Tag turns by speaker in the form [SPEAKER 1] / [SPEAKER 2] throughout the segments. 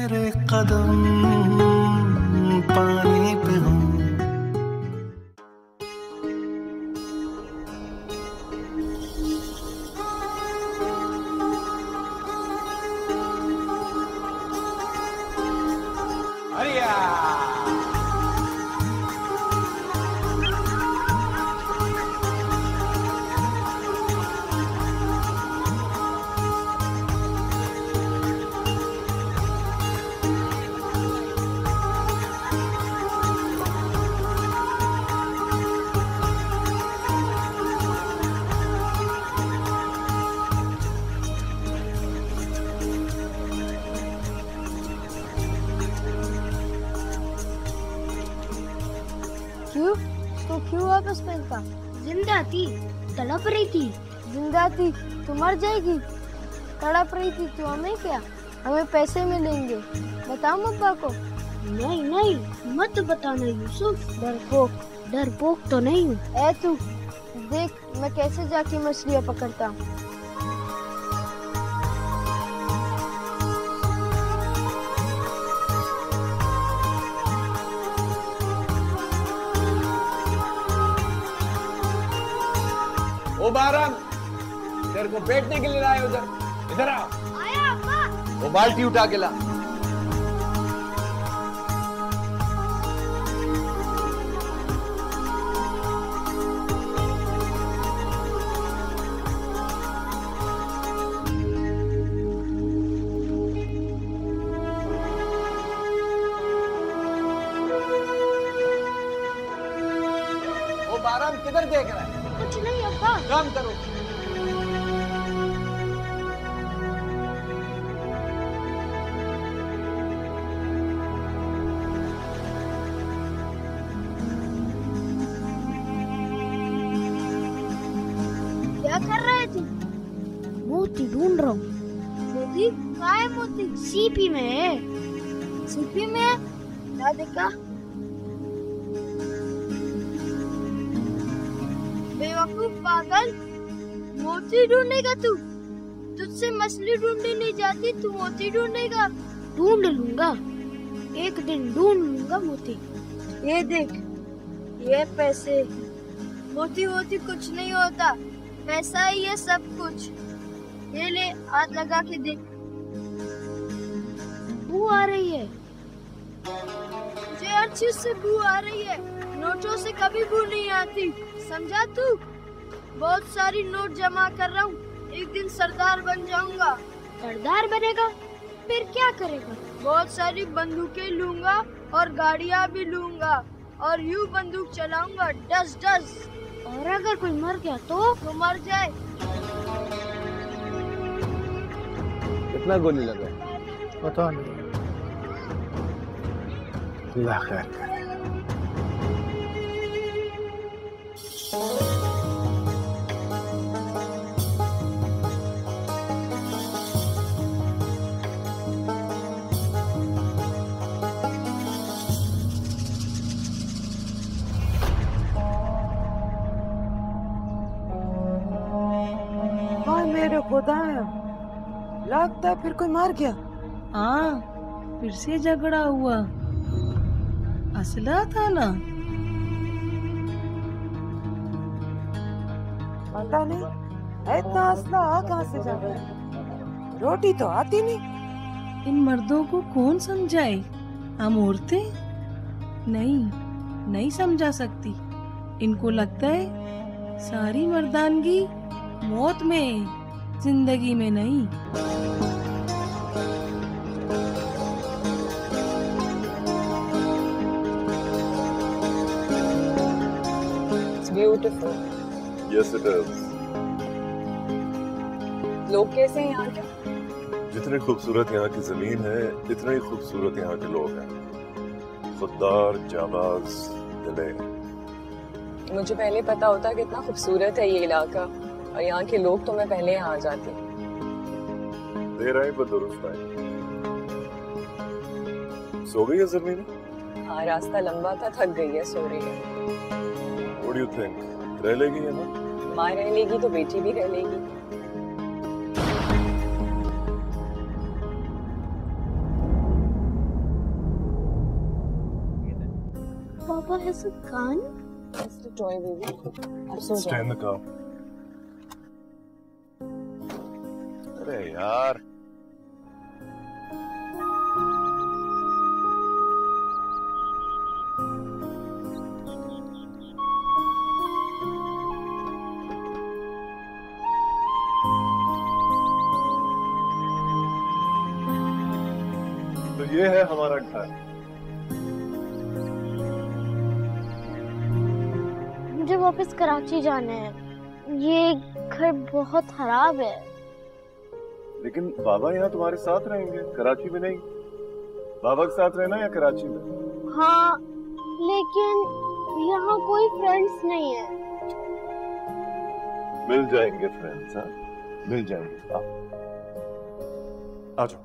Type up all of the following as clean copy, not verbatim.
[SPEAKER 1] तेरे कदम पानी पे हूँ।
[SPEAKER 2] क्यों? तो क्यों वापस पहनता?
[SPEAKER 3] जिंदा थी, तड़प रही थी।
[SPEAKER 2] जिंदा थी तो मर जाएगी। तड़प रही थी तो हमें क्या? हमें पैसे मिलेंगे। बताओ अब्बा को।
[SPEAKER 3] नहीं नहीं मत बताना यूसुफ।
[SPEAKER 2] डरपोक।
[SPEAKER 3] डरपोक तो नहीं हूँ।
[SPEAKER 2] ए तू देख मैं कैसे जाके मछलियाँ पकड़ता हूँ।
[SPEAKER 4] ओ बारम, तेरे को बैठने के लिए लाए उधर। इधर आ।
[SPEAKER 3] आया अब्बा।
[SPEAKER 4] वो बाल्टी उठा के ला। ओ बारम किधर देख रहा है?
[SPEAKER 3] कुछ नहीं अब्बा।
[SPEAKER 4] काम करो।
[SPEAKER 2] क्या कर रहे थे?
[SPEAKER 3] मोती ढूंढ रहा हूँ।
[SPEAKER 2] मोती? कहाँ है मोती?
[SPEAKER 3] सीपी में है।
[SPEAKER 2] सीपी में है? क्या देखा? बेवकूफ पागल, मोती ढूंढेगा तू? तुझसे मछली ढूंढी नहीं जाती, तू मोती ढूंढेगा?
[SPEAKER 3] ढूंढ लूंगा, एक दिन ढूंढ लूंगा मोती।
[SPEAKER 2] ये देख, ये पैसे। मोती वोती कुछ नहीं होता, पैसा ही है सब कुछ। ये ले, हाथ लगा के देख।
[SPEAKER 3] बू आ रही है।
[SPEAKER 2] मुझे हर चीज से बू आ रही है, नोटों से कभी बू नहीं आती, समझा तू? बहुत सारी नोट जमा कर रहा हूँ, एक दिन सरदार बन जाऊंगा।
[SPEAKER 3] सरदार बनेगा? फिर क्या करेगा?
[SPEAKER 2] बहुत सारी बंदूकें लूंगा और गाड़ियाँ भी लूंगा और यूं बंदूक चलाऊंगा, डस डस।
[SPEAKER 3] और अगर कोई मर गया तो?
[SPEAKER 2] तो मर जाए।
[SPEAKER 4] कितना गोली लगा?
[SPEAKER 5] पता नहीं। अल्लाह खैर करे।
[SPEAKER 6] हाय मेरे खुदाया, लगता है फिर कोई मार गया।
[SPEAKER 7] हाँ, फिर से झगड़ा हुआ। असला था ना?
[SPEAKER 6] पता नहीं इतना असला आ कहाँ से जा रहा है। रोटी तो आती नहीं।
[SPEAKER 7] इन मर्दों को कौन समझाए? हम औरतें नहीं समझा सकती। इनको लगता है सारी मर्दानगी मौत में, जिंदगी में नहीं।
[SPEAKER 8] It's beautiful.
[SPEAKER 9] Yes, it is.
[SPEAKER 8] लोग कैसे हैं यहाँ के?
[SPEAKER 9] जितनी खूबसूरत यहाँ की जमीन है, इतने ही खूबसूरत यहाँ के लोग हैं। खुददार, जाबाज, दिले।
[SPEAKER 8] मुझे पहले पता होता कितना खूबसूरत है ये इलाका और यहाँ के लोग, तो मैं पहले यहाँ आ जाती।
[SPEAKER 9] देर आई पर दुरुस्त आई। सो गई है जमीन?
[SPEAKER 8] हाँ, रास्ता लंबा था, थक गई है, सो रही है।
[SPEAKER 9] What do you think? रह लेगी है ना?
[SPEAKER 8] माँ रह लेगी तो बेटी भी रह लेगी।
[SPEAKER 3] Papa has a gun?
[SPEAKER 8] Just a toy, baby. अब सो
[SPEAKER 9] Stay
[SPEAKER 8] जाओ.
[SPEAKER 9] in the car. अरे यार तो ये है हमारा घर.
[SPEAKER 3] मुझे वापस कराची जाना है. ये घर बहुत खराब है.
[SPEAKER 9] लेकिन बाबा यहाँ तुम्हारे साथ रहेंगे, कराची में नहीं. बाबा के साथ रहना या कराची में?
[SPEAKER 3] हाँ, लेकिन यहाँ कोई फ्रेंड्स नहीं है.
[SPEAKER 9] मिल जाएंगे फ्रेंड्स. हाँ मिल जाएंगे. आ जाओ.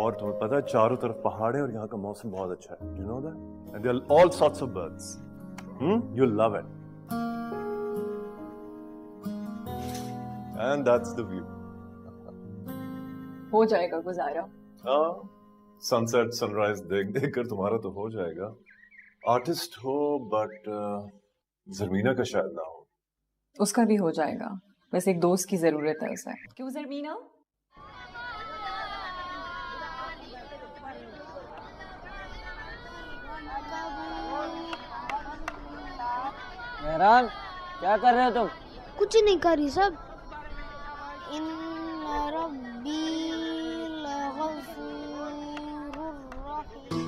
[SPEAKER 9] और तुम्हें पता है चारों तरफ पहाड़ है और यहाँ का मौसम बहुत अच्छा है. You know that? And there are all sorts of birds. You'll love it. And that's the view.
[SPEAKER 8] हो जाएगा गुजारा.
[SPEAKER 9] हाँ, सनसेट सनराइज देख देख कर तुम्हारा तो हो जाएगा. आर्टिस्ट हो बट जरमीना का शायद ना हो.
[SPEAKER 8] उसका भी हो जाएगा. बस एक दोस्त की जरूरत है उसे. क्यों जरमीना?
[SPEAKER 1] मेहरान, क्या कर रहे हो तुम?
[SPEAKER 3] कुछ नहीं करी सब. इन्ना रब्बी लगफूरुर रहीम.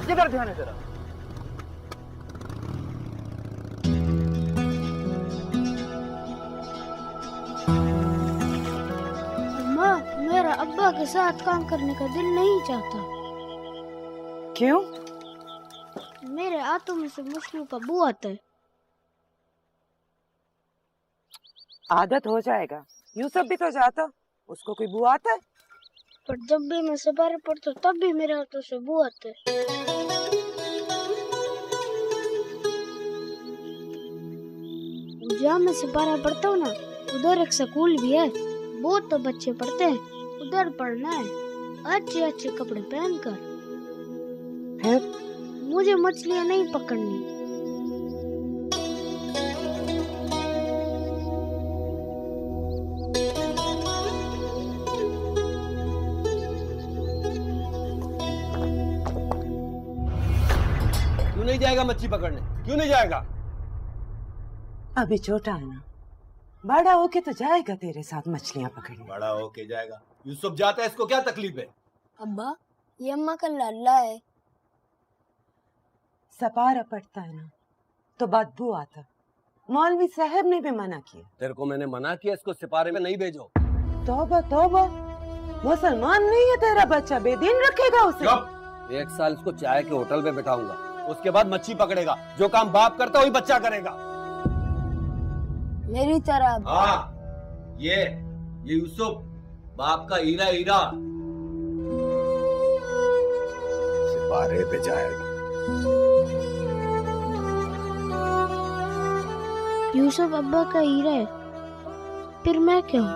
[SPEAKER 1] किधर ध्यान है तेरा?
[SPEAKER 3] अम्मा, मेरा अब्बा के साथ काम करने का दिल नहीं चाहता.
[SPEAKER 6] क्यों?
[SPEAKER 3] मेरे हाथों में से मछलियों का बू आता है.
[SPEAKER 6] आदत हो जाएगा. यूसुफ भी तो जाता, उसको कोई बुआ आता है?
[SPEAKER 3] पर जब भी मैं सवारी पढ़ता हूँ तब भी मेरे हाथों से बू आता है. जहाँ मैं सिपारा पढ़ता हूँ ना, उधर एक स्कूल भी है. बहुत तो बच्चे पढ़ते हैं. उधर पढ़ना है, अच्छे अच्छे कपड़े पहनकर.
[SPEAKER 6] फिर
[SPEAKER 3] मुझे मछलियाँ नहीं पकड़नी.
[SPEAKER 1] क्यों नहीं जाएगा मच्छी पकड़ने? क्यों नहीं जाएगा?
[SPEAKER 6] अभी छोटा है ना, बड़ा होके तो जाएगा तेरे साथ मछलियाँ पकड़ने.
[SPEAKER 1] बड़ा होके जाएगा. यूसुफ जाता है, इसको क्या तकलीफ है?
[SPEAKER 3] अब्बा, ये अम्मा का लल्ला है.
[SPEAKER 6] सपारा पड़ता है ना तो बदबू आता. मौलवी साहब ने भी मना किया.
[SPEAKER 1] तेरे को मैंने मना किया इसको सिपारे में नहीं भेजो.
[SPEAKER 6] तौबा तौबा, मुसलमान नहीं है तेरा बच्चा, बेदीन रखेगा उसे.
[SPEAKER 1] 1 साल इसको चाय के होटल में बैठाऊंगा, उसके बाद मच्छी पकड़ेगा. जो काम बाप करता वही बच्चा करेगा.
[SPEAKER 3] मेरी तरह.
[SPEAKER 1] हाँ, ये यूसुफ बाप का हीरा हीरा सिपारे पे जाएगा.
[SPEAKER 3] यूसुफ अब्बा का हीरा है, फिर मैं क्या हूँ?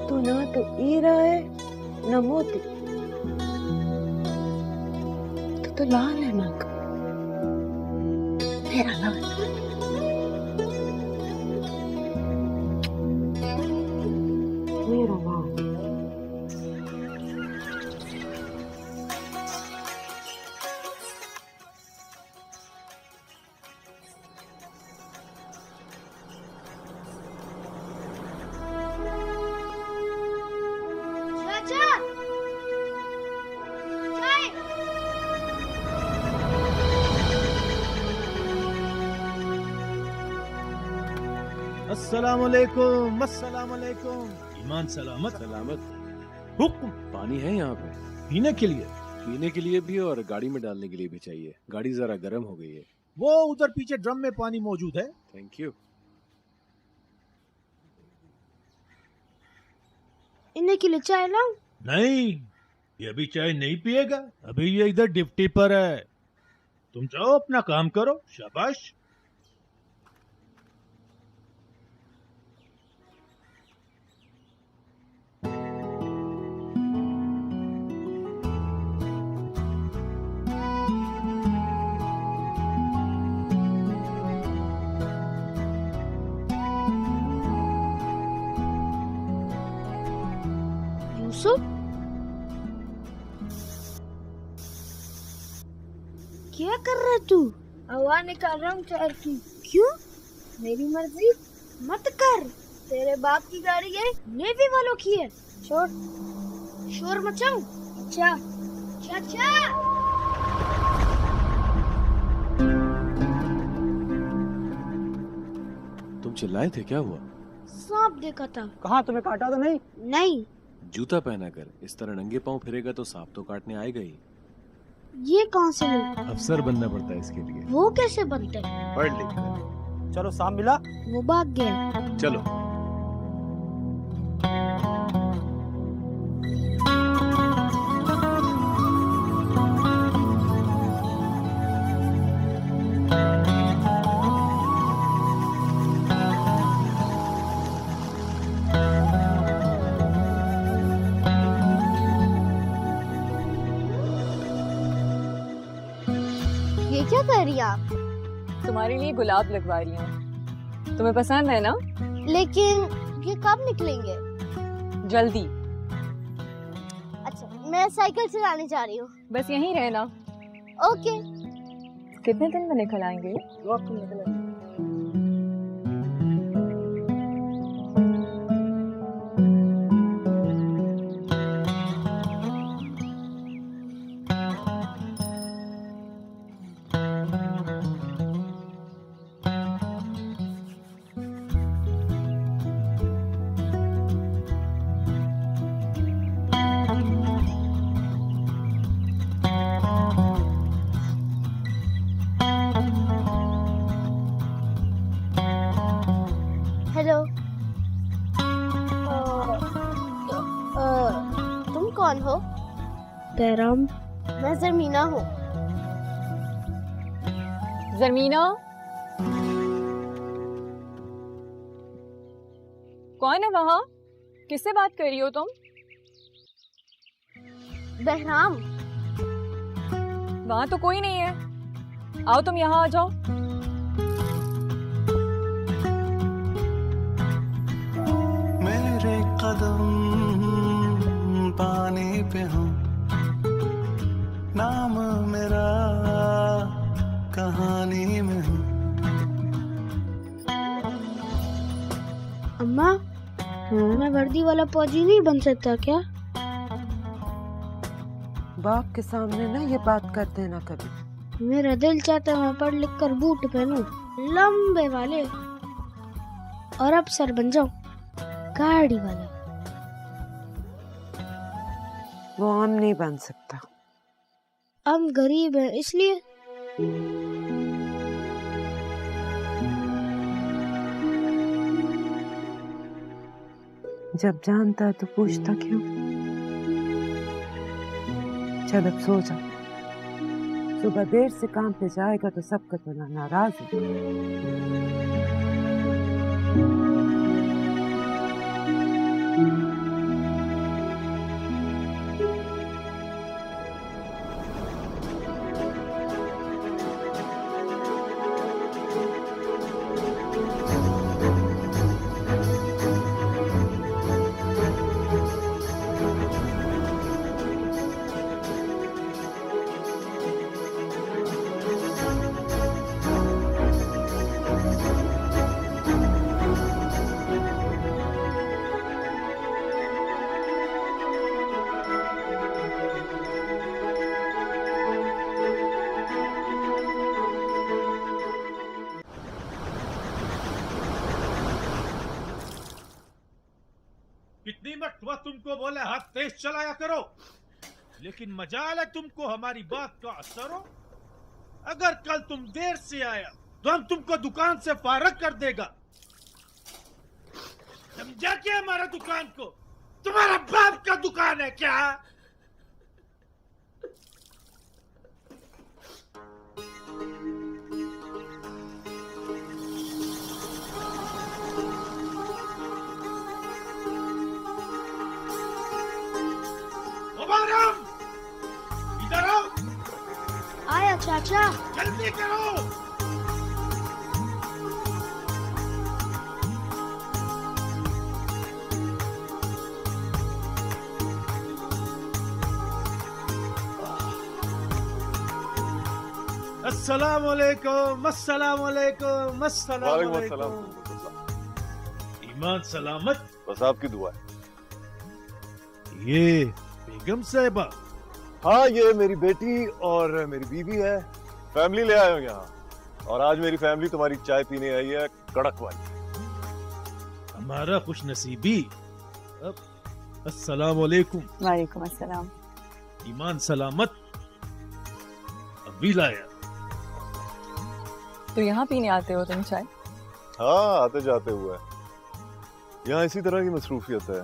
[SPEAKER 6] तू ना तो हीरा है न मोती, तो लाल है ना. मेरा लाल. मेरा लाल.
[SPEAKER 5] अस्सलामुअलैकुम, अस्सलामुअलैकुम। ईमान सलामत?
[SPEAKER 10] सलामत।
[SPEAKER 5] हुक्म।
[SPEAKER 10] पानी है यहाँ पे?
[SPEAKER 5] पीने के लिए?
[SPEAKER 10] पीने के लिए भी और गाड़ी में डालने के लिए भी चाहिए। गाड़ी जरा गर्म हो गई है।
[SPEAKER 5] वो उधर पीछे ड्रम में पानी मौजूद है।
[SPEAKER 10] Thank you.
[SPEAKER 3] इन्हें के लिए चाय लाऊं?
[SPEAKER 5] नहीं, ये अभी चाय नहीं पिएगा। अभी ये इधर ड्यूटी पर है। तुम जाओ अपना काम करो। शाबाश।
[SPEAKER 3] यूसुफ, क्या कर रहा है तू?
[SPEAKER 2] हवा निकाल रहा हूँ टायर की।
[SPEAKER 3] क्यों?
[SPEAKER 2] मेरी मर्जी।
[SPEAKER 3] मत कर।
[SPEAKER 2] तेरे बाप की गाड़ी है,
[SPEAKER 3] नेवी वालों की है।
[SPEAKER 2] छोड़।
[SPEAKER 3] शोर मचाऊं?
[SPEAKER 2] चा
[SPEAKER 3] चाचा।
[SPEAKER 10] तुम चिल्लाए थे, क्या हुआ?
[SPEAKER 3] सांप देखा था।
[SPEAKER 1] कहाँ, तुम्हें काटा तो नहीं?
[SPEAKER 3] नहीं।
[SPEAKER 10] जूता पहना कर इस तरह नंगे पांव फिरेगा तो सांप तो काटने आएगा ही।
[SPEAKER 3] ये कौन से लोग?
[SPEAKER 5] अफसर बनना पड़ता है इसके लिए।
[SPEAKER 3] वो कैसे बनते हैं?
[SPEAKER 10] पढ़ लिख कर।
[SPEAKER 1] चलो सांप मिला।
[SPEAKER 3] वो भाग गया।
[SPEAKER 10] चलो।
[SPEAKER 3] ये क्या कर रही है आप?
[SPEAKER 8] तुम्हारे लिए गुलाब लगवा रही हूँ, तुम्हें पसंद है ना?
[SPEAKER 3] लेकिन ये कब निकलेंगे?
[SPEAKER 8] जल्दी।
[SPEAKER 3] अच्छा, मैं साइकिल चलाने जा रही हूँ।
[SPEAKER 8] बस यहीं रहना।
[SPEAKER 3] ओके।
[SPEAKER 8] कितने दिन में निकल आएंगे?
[SPEAKER 3] हेलो। तुम कौन हो? बैराम। मैं जरमीना हूँ।
[SPEAKER 8] जरमीना? कौन है वहाँ? किससे बात कर रही हो तुम?
[SPEAKER 3] बहराम।
[SPEAKER 8] वहाँ तो कोई नहीं है। आओ तुम यहाँ आ जाओ।
[SPEAKER 11] मेरे कदम पानी पे हो, नाम मेरा कहानी में हो।
[SPEAKER 3] अम्मा, मैं वर्दी वाला फौजी नहीं बन सकता क्या?
[SPEAKER 6] बाप के सामने ना ये बात कर देना कभी।
[SPEAKER 3] मेरा दिल चाहता है मैं पढ़ लिख कर बूट पहनूं, लंबे वाले, और अफसर बन जाऊं, गाड़ी वाला।
[SPEAKER 6] वो हम नहीं बन सकता।
[SPEAKER 3] हम गरीब हैं इसलिए।
[SPEAKER 6] जब जानता है तो पूछता क्यों? चल अब सो जा। सुबह देर से काम पे जाएगा तो सबका तो नाराज है।
[SPEAKER 5] कभी मत तुमको बोले हाथ तेज चलाया करो, लेकिन मजाल है तुमको हमारी बात का असर हो। अगर कल तुम देर से आया तो हम तुमको दुकान से फारग कर देगा। समझा क्या हमारा दुकान को? तुम्हारा बाप का दुकान है क्या? इधर आओ।
[SPEAKER 3] आया चाचा।
[SPEAKER 5] जल्दी करो। अस्सलामुअलैकुम, अस्सलामुअलैकुम, अस्सलामुअलैकुम। ईमान सलामत?
[SPEAKER 9] बस आपकी दुआ है।
[SPEAKER 5] ये बेगम साहिबा?
[SPEAKER 9] हाँ, ये मेरी बेटी और मेरी बीवी है। फैमिली ले आए हो यहाँ, और आज मेरी फैमिली तुम्हारी चाय पीने आई है, कड़क वाली।
[SPEAKER 5] हमारा खुश नसीबी। अस्सलाम वालेकुम।
[SPEAKER 8] वालेकुम अस्सलाम।
[SPEAKER 5] ईमान सलामत? अभी लाया।
[SPEAKER 8] तो यहाँ पीने आते हो तुम चाय?
[SPEAKER 9] हाँ, आते जाते हुए। यहाँ इसी तरह की मसरूफियत है।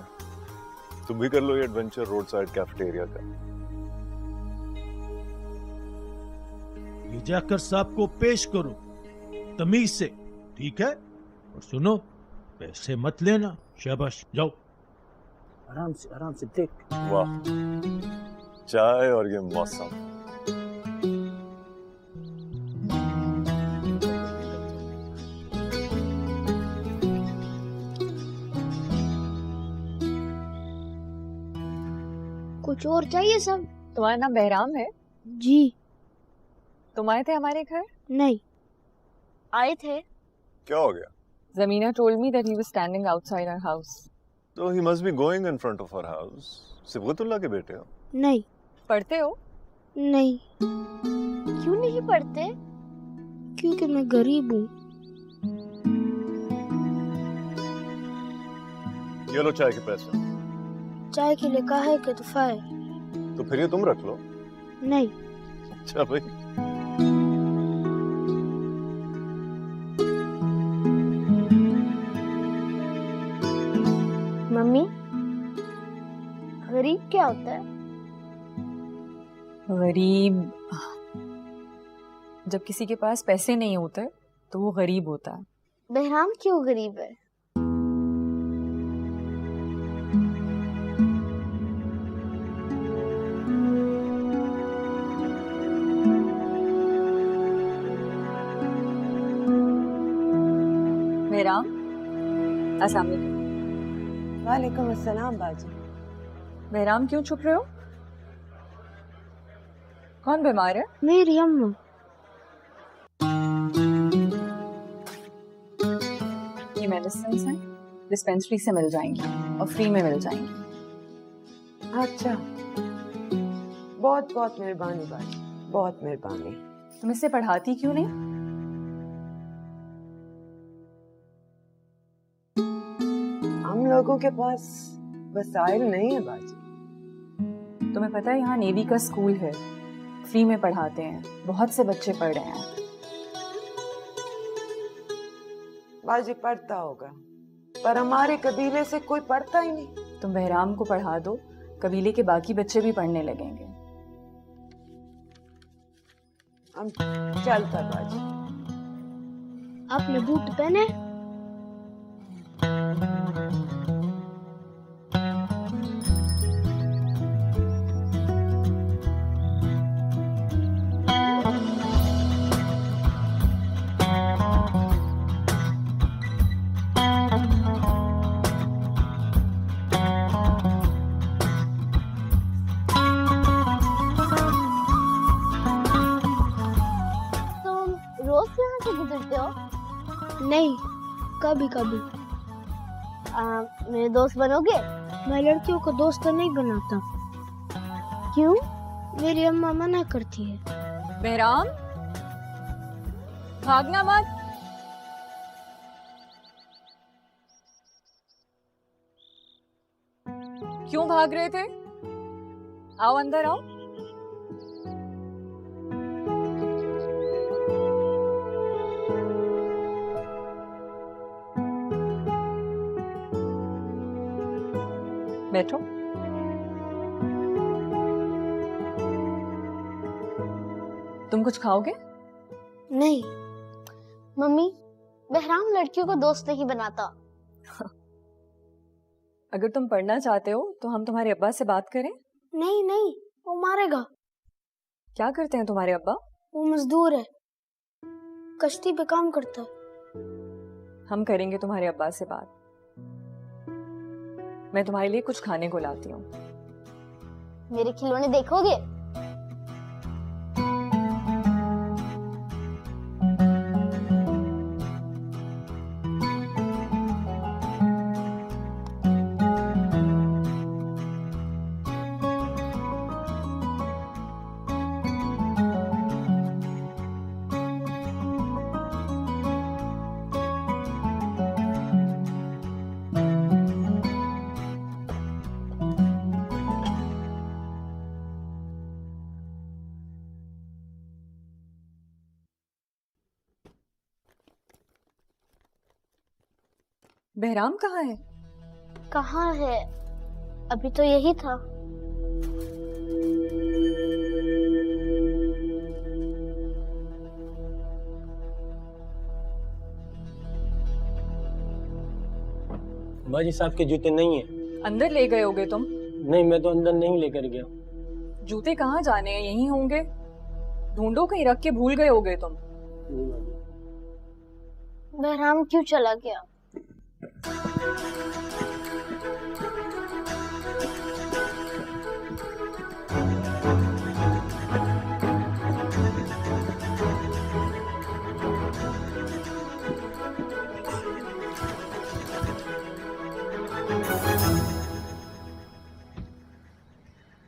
[SPEAKER 9] तुम भी कर लो ये एडवेंचर रोड साइड कैफेटेरिया का।
[SPEAKER 5] ये जाकर साहब को पेश करो तमीज से, ठीक है? और सुनो, पैसे मत लेना। शाबाश, जाओ।
[SPEAKER 1] आराम से देख।
[SPEAKER 9] वाह, चाय और ये मौसम।
[SPEAKER 3] कुछ और चाहिए सब?
[SPEAKER 8] तुम्हारा नाम बहराम है?
[SPEAKER 3] जी।
[SPEAKER 8] तुम आए थे हमारे घर?
[SPEAKER 3] नहीं। आए थे।
[SPEAKER 9] क्या हो गया?
[SPEAKER 8] Zamina told me that he was standing outside our house.
[SPEAKER 9] तो he must be going in front of our house. Sibgatullah के बेटे हो?
[SPEAKER 3] नहीं।
[SPEAKER 8] पढ़ते हो?
[SPEAKER 3] नहीं। क्यों नहीं पढ़ते? क्योंकि मैं गरीब हूँ।
[SPEAKER 9] ये लो चाय के पैसे।
[SPEAKER 3] चाय के लिए काहे के तोहफा है?
[SPEAKER 9] तो फिर ये तुम रख लो।
[SPEAKER 3] नहीं।
[SPEAKER 9] अच्छा भाई।
[SPEAKER 3] मम्मी, गरीब क्या होता है?
[SPEAKER 8] गरीब जब किसी के पास पैसे नहीं होते तो वो गरीब होता है।
[SPEAKER 3] बहराम क्यों गरीब है?
[SPEAKER 8] बहराम, अस्सलाम वालेकुम।
[SPEAKER 6] वालेकुम अस्सलाम बाजी।
[SPEAKER 8] बहराम, क्यों छुप रहे हो? कौन बीमार है?
[SPEAKER 3] मेरी अम्मा।
[SPEAKER 8] ये मेडिसिन हैं, डिस्पेंसरी से मिल जाएंगी और फ्री में मिल जाएंगी।
[SPEAKER 6] अच्छा, बहुत बहुत मेहरबानी बाजी, बहुत मेहरबानी।
[SPEAKER 8] तुम इससे पढ़ाती क्यों नहीं?
[SPEAKER 6] हम लोगों के पास वसाइल नहीं है बाजी।
[SPEAKER 8] तुम्हें पता है यहाँ नेवी का स्कूल है, फ्री में पढ़ाते हैं, बहुत से बच्चे पढ़ रहे हैं।
[SPEAKER 6] बाजी पढ़ता होगा, पर हमारे कबीले से कोई पढ़ता ही नहीं।
[SPEAKER 8] तुम बहराम को पढ़ा दो, कबीले के बाकी बच्चे भी पढ़ने लगेंगे।
[SPEAKER 6] हम चलता बाजी।
[SPEAKER 3] आपने बूट पहने? गुजरते हो? नहीं, कभी कभी। मेरे दोस्त बनोगे? मैं लड़कियों को दोस्त नहीं बनाता। क्यों? मेरी अम्मा मना करती है।
[SPEAKER 8] बहराम, भागना मत। क्यों भाग रहे थे? आओ अंदर आओ। बैठो। तुम कुछ खाओगे?
[SPEAKER 3] नहीं मम्मी, बहराम लड़कियों को दोस्त नहीं बनाता।
[SPEAKER 8] अगर तुम पढ़ना चाहते हो तो हम तुम्हारे अब्बा से बात करें?
[SPEAKER 3] नहीं नहीं, वो मारेगा।
[SPEAKER 8] क्या करते हैं तुम्हारे अब्बा?
[SPEAKER 3] वो मजदूर है, कश्ती पे काम करता है।
[SPEAKER 8] हम करेंगे तुम्हारे अब्बा से बात। मैं तुम्हारे लिए कुछ खाने को लाती हूँ।
[SPEAKER 3] मेरे खिलौने देखोगे?
[SPEAKER 8] बहराम कहाँ है?
[SPEAKER 3] कहाँ है? अभी तो यही था।
[SPEAKER 12] बाजी साहब के जूते नहीं है।
[SPEAKER 8] अंदर ले गए होगे तुम?
[SPEAKER 12] नहीं, मैं तो अंदर नहीं लेकर गया।
[SPEAKER 8] जूते कहाँ जाने हैं? यहीं होंगे। ढूंढो, कहीं रख के भूल गए होगे तुम।
[SPEAKER 3] बहराम क्यों चला गया?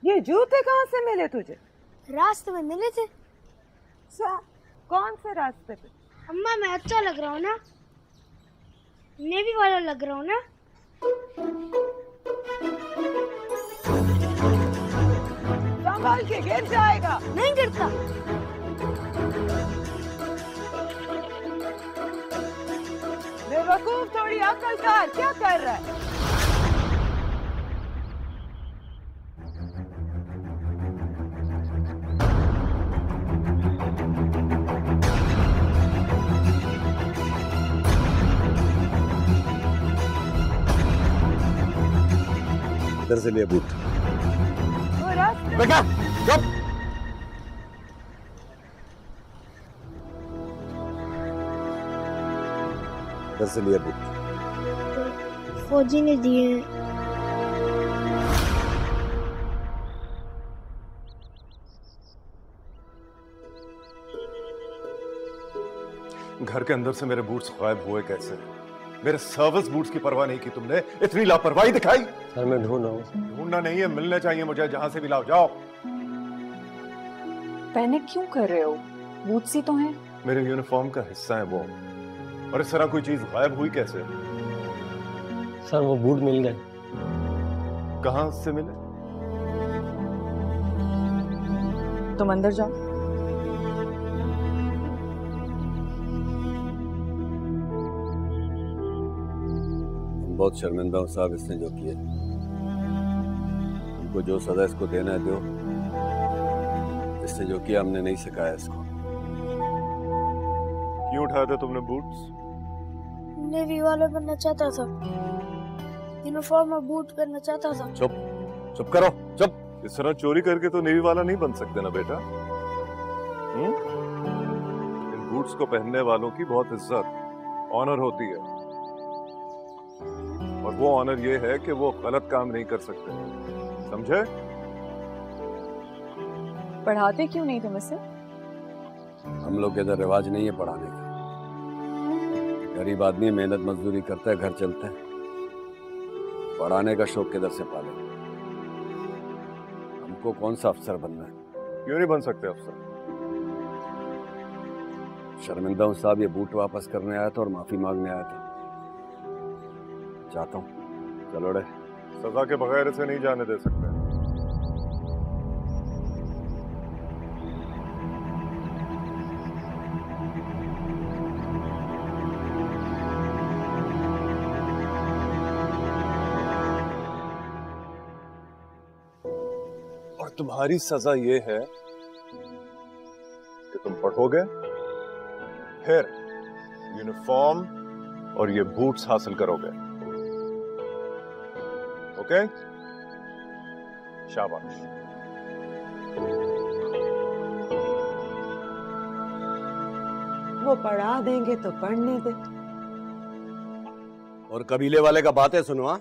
[SPEAKER 6] ये जूते कहाँ से मिले तुझे?
[SPEAKER 3] रास्ते में मिले थे।
[SPEAKER 6] कौन से रास्ते पे?
[SPEAKER 3] अम्मा, मैं अच्छा लग रहा हूँ ना? नेवी वाला लग रहा हूँ ना?
[SPEAKER 6] संभाल के, गिर जाएगा।
[SPEAKER 3] नहीं गिरता।
[SPEAKER 6] बेवकूफ, थोड़ी अकल कर, क्या कर रहा है?
[SPEAKER 1] इधर से लिए बूट।
[SPEAKER 6] बेटा
[SPEAKER 1] चुप। इधर से लिए बूट।
[SPEAKER 3] फौजी ने दिए हैं।
[SPEAKER 9] घर के अंदर से मेरे बूट्स गायब हुए कैसे? मेरे सर्विस बूट्स की परवाह नहीं की तुमने, इतनी लापरवाही दिखाई।
[SPEAKER 12] सर मैं ढूंढ रहा हूँ।
[SPEAKER 9] ढूंढना नहीं है, मिलने चाहिए मुझे। जहां से भी लाओ, जाओ।
[SPEAKER 8] पैनिक क्यों कर रहे हो? बूट्स ही तो हैं।
[SPEAKER 9] मेरे यूनिफॉर्म का हिस्सा है वो, और इस तरह कोई चीज गायब हुई कैसे?
[SPEAKER 12] सर वो बूट मिल गए।
[SPEAKER 9] कहां से मिले?
[SPEAKER 8] तुम अंदर जाओ।
[SPEAKER 1] बहुत शर्मिंदा हूं साहब इसने जो किया। हमको जो सजा इसको देना है दो। इसने जो किया हमने नहीं सिखाया इसको।
[SPEAKER 9] क्यों उठाए थे तुमने बूट्स?
[SPEAKER 3] नेवी वाला बनना चाहता था। यूनिफॉर्म और बूट पहनना चाहता था।
[SPEAKER 9] चुप, चुप करो, चुप। इस तरह चोरी करके तो नेवी वाला नहीं बन सकते ना बेटा। इन बूट्स को पहनने वालों की बहुत इज्जत, ऑनर होती है, और वो ऑनर ये है कि वो गलत काम नहीं कर सकते, समझे?
[SPEAKER 8] पढ़ाते क्यों नहीं तुम इसे?
[SPEAKER 1] हम लोग के इधर रिवाज नहीं है पढ़ाने का। गरीब आदमी मेहनत मजदूरी करता है, घर चलता है। पढ़ाने का शौक किधर से पाले? हमको कौन सा अफसर बनना है?
[SPEAKER 9] क्यों नहीं बन सकते अफसर?
[SPEAKER 1] शर्मिंदा हूँ साहब, ये बूट वापस करने आया था और माफी मांगने आया था। जाता हूँ। चलो रे,
[SPEAKER 9] सजा के बगैर इसे नहीं जाने दे सकते। और तुम्हारी सजा ये है कि तुम पढ़ोगे, फिर यूनिफॉर्म और ये बूट्स हासिल करोगे। ओके? शाबाश।
[SPEAKER 6] वो पढ़ा देंगे तो पढ़ने दे।
[SPEAKER 1] और कबीले वाले का बातें सुनो। हाँ?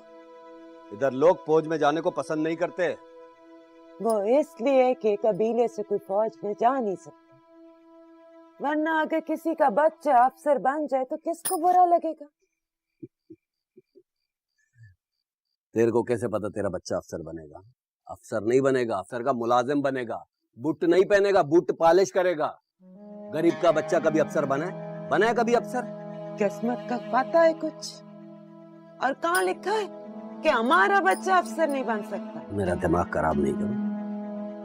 [SPEAKER 1] इधर लोग फौज में जाने को पसंद नहीं करते।
[SPEAKER 6] वो इसलिए कि कबीले से कोई फौज में जा नहीं सकता, वरना अगर किसी का बच्चा अफसर बन जाए तो किसको बुरा लगेगा?
[SPEAKER 1] तेरे को कैसे पता तेरा बच्चा अफसर बनेगा? अफसर नहीं बनेगा, अफसर का मुलाजिम बनेगा। बूट नहीं पहनेगा, बूट पॉलिश करेगा। गरीब का बच्चा कभी अफसर बना है कभी अफसर?
[SPEAKER 6] किस्मत का पता है कुछ? और कहाँ लिखा है कि हमारा बच्चा अफसर नहीं बन सकता?
[SPEAKER 1] मेरा दिमाग खराब नहीं करो।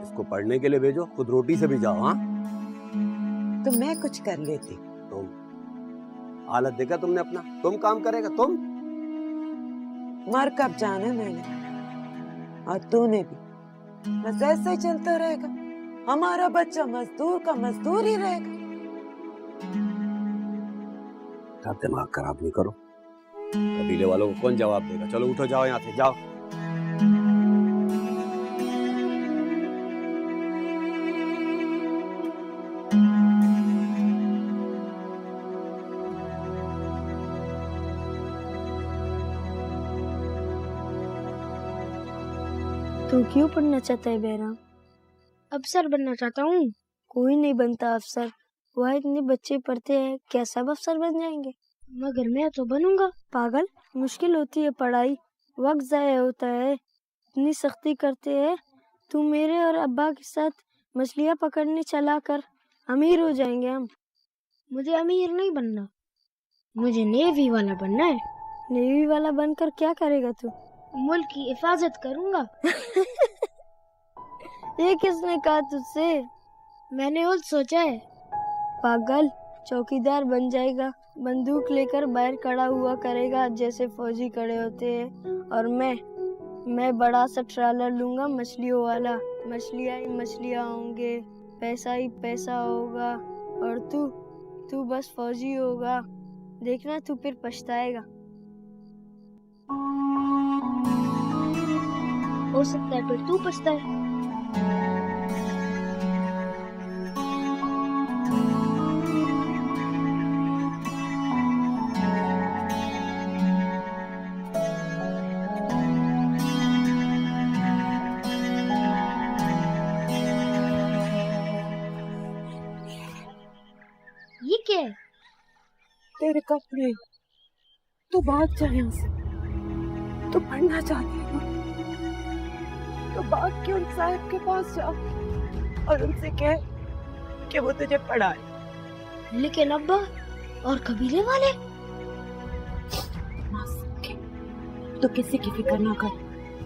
[SPEAKER 1] इसको पढ़ने के लिए भेजो, खुद रोटी से भी जाओ। हाँ,
[SPEAKER 6] तो मैं कुछ कर लेती।
[SPEAKER 1] तुम हालत देखा तुमने अपना? तुम काम करेगा तुम?
[SPEAKER 6] मर कब जाना मैंने, और तूने भी। बस ऐसा ही चलता रहेगा। हमारा बच्चा मजदूर का मजदूर ही रहेगा।
[SPEAKER 1] दिमाग खराब नहीं करो। कबीले वालों को कौन जवाब देगा? चलो उठो, जाओ यहाँ से, जाओ।
[SPEAKER 3] तू क्यों पढ़ना चाहता है बहराम? अफसर बनना चाहता हूँ। कोई नहीं बनता अफसर। वह इतने बच्चे पढ़ते हैं, क्या सब अफसर बन जाएंगे? मगर मैं तो बनूंगा। पागल, मुश्किल होती है पढ़ाई, वक्त जाया होता है, इतनी सख्ती करते हैं। तू मेरे और अब्बा के साथ मछलियाँ पकड़ने चला कर, अमीर हो जाएंगे हम। मुझे अमीर नहीं बनना, मुझे नेवी वाला बनना है। नेवी वाला बनकर क्या करेगा तू? मुल्क की हिफाजत करूंगा। ये किसने कहा तुझसे? मैंने और सोचा है। पागल, चौकीदार बन जाएगा, बंदूक लेकर बाहर खड़ा हुआ करेगा जैसे फौजी खड़े होते हैं। और मैं बड़ा सा ट्रालर लूंगा मछलियों वाला। मछलियाँ ही मछलियाँ होंगे, पैसा ही पैसा होगा। और तू बस फौजी होगा। देखना तू फिर पछताएगा। हो सकता है फिर तू पछताए। ये क्या है?
[SPEAKER 6] तेरे कपड़े। तू भाग जा यहाँ से। तू पढ़ना चाहती है ना? तो भाग के उन साहब के पास जा और उनसे कह कि वो तुझे पढ़ाए।
[SPEAKER 3] लेकिन अब्बा और कबीले वाले?
[SPEAKER 6] तो किसी की फिक्र ना कर,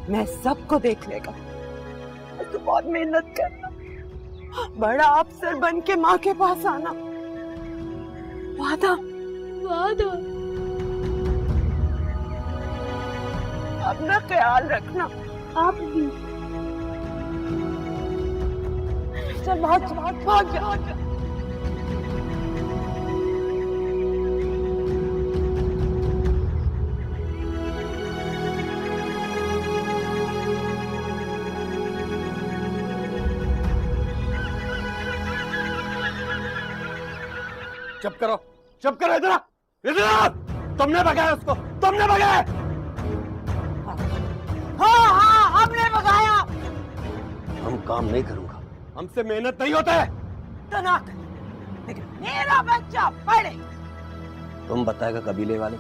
[SPEAKER 6] मैं सबको देख लेगा। तू बहुत मेहनत करना, बड़ा अफसर बन के माँ के पास आना। वादा? अपना ख्याल रखना। आप भी। चल भाग जा।
[SPEAKER 1] चुप करो, इधर। तुमने भगाया उसको, तुमने भगाया।
[SPEAKER 6] हाँ, हमने भगाया।
[SPEAKER 1] हम काम नहीं करूंगा, हमसे मेहनत नहीं होता है।
[SPEAKER 6] तो ना कर, लेकिन मेरा बच्चा पढ़े।
[SPEAKER 1] तुम बताएगा कबीले वाले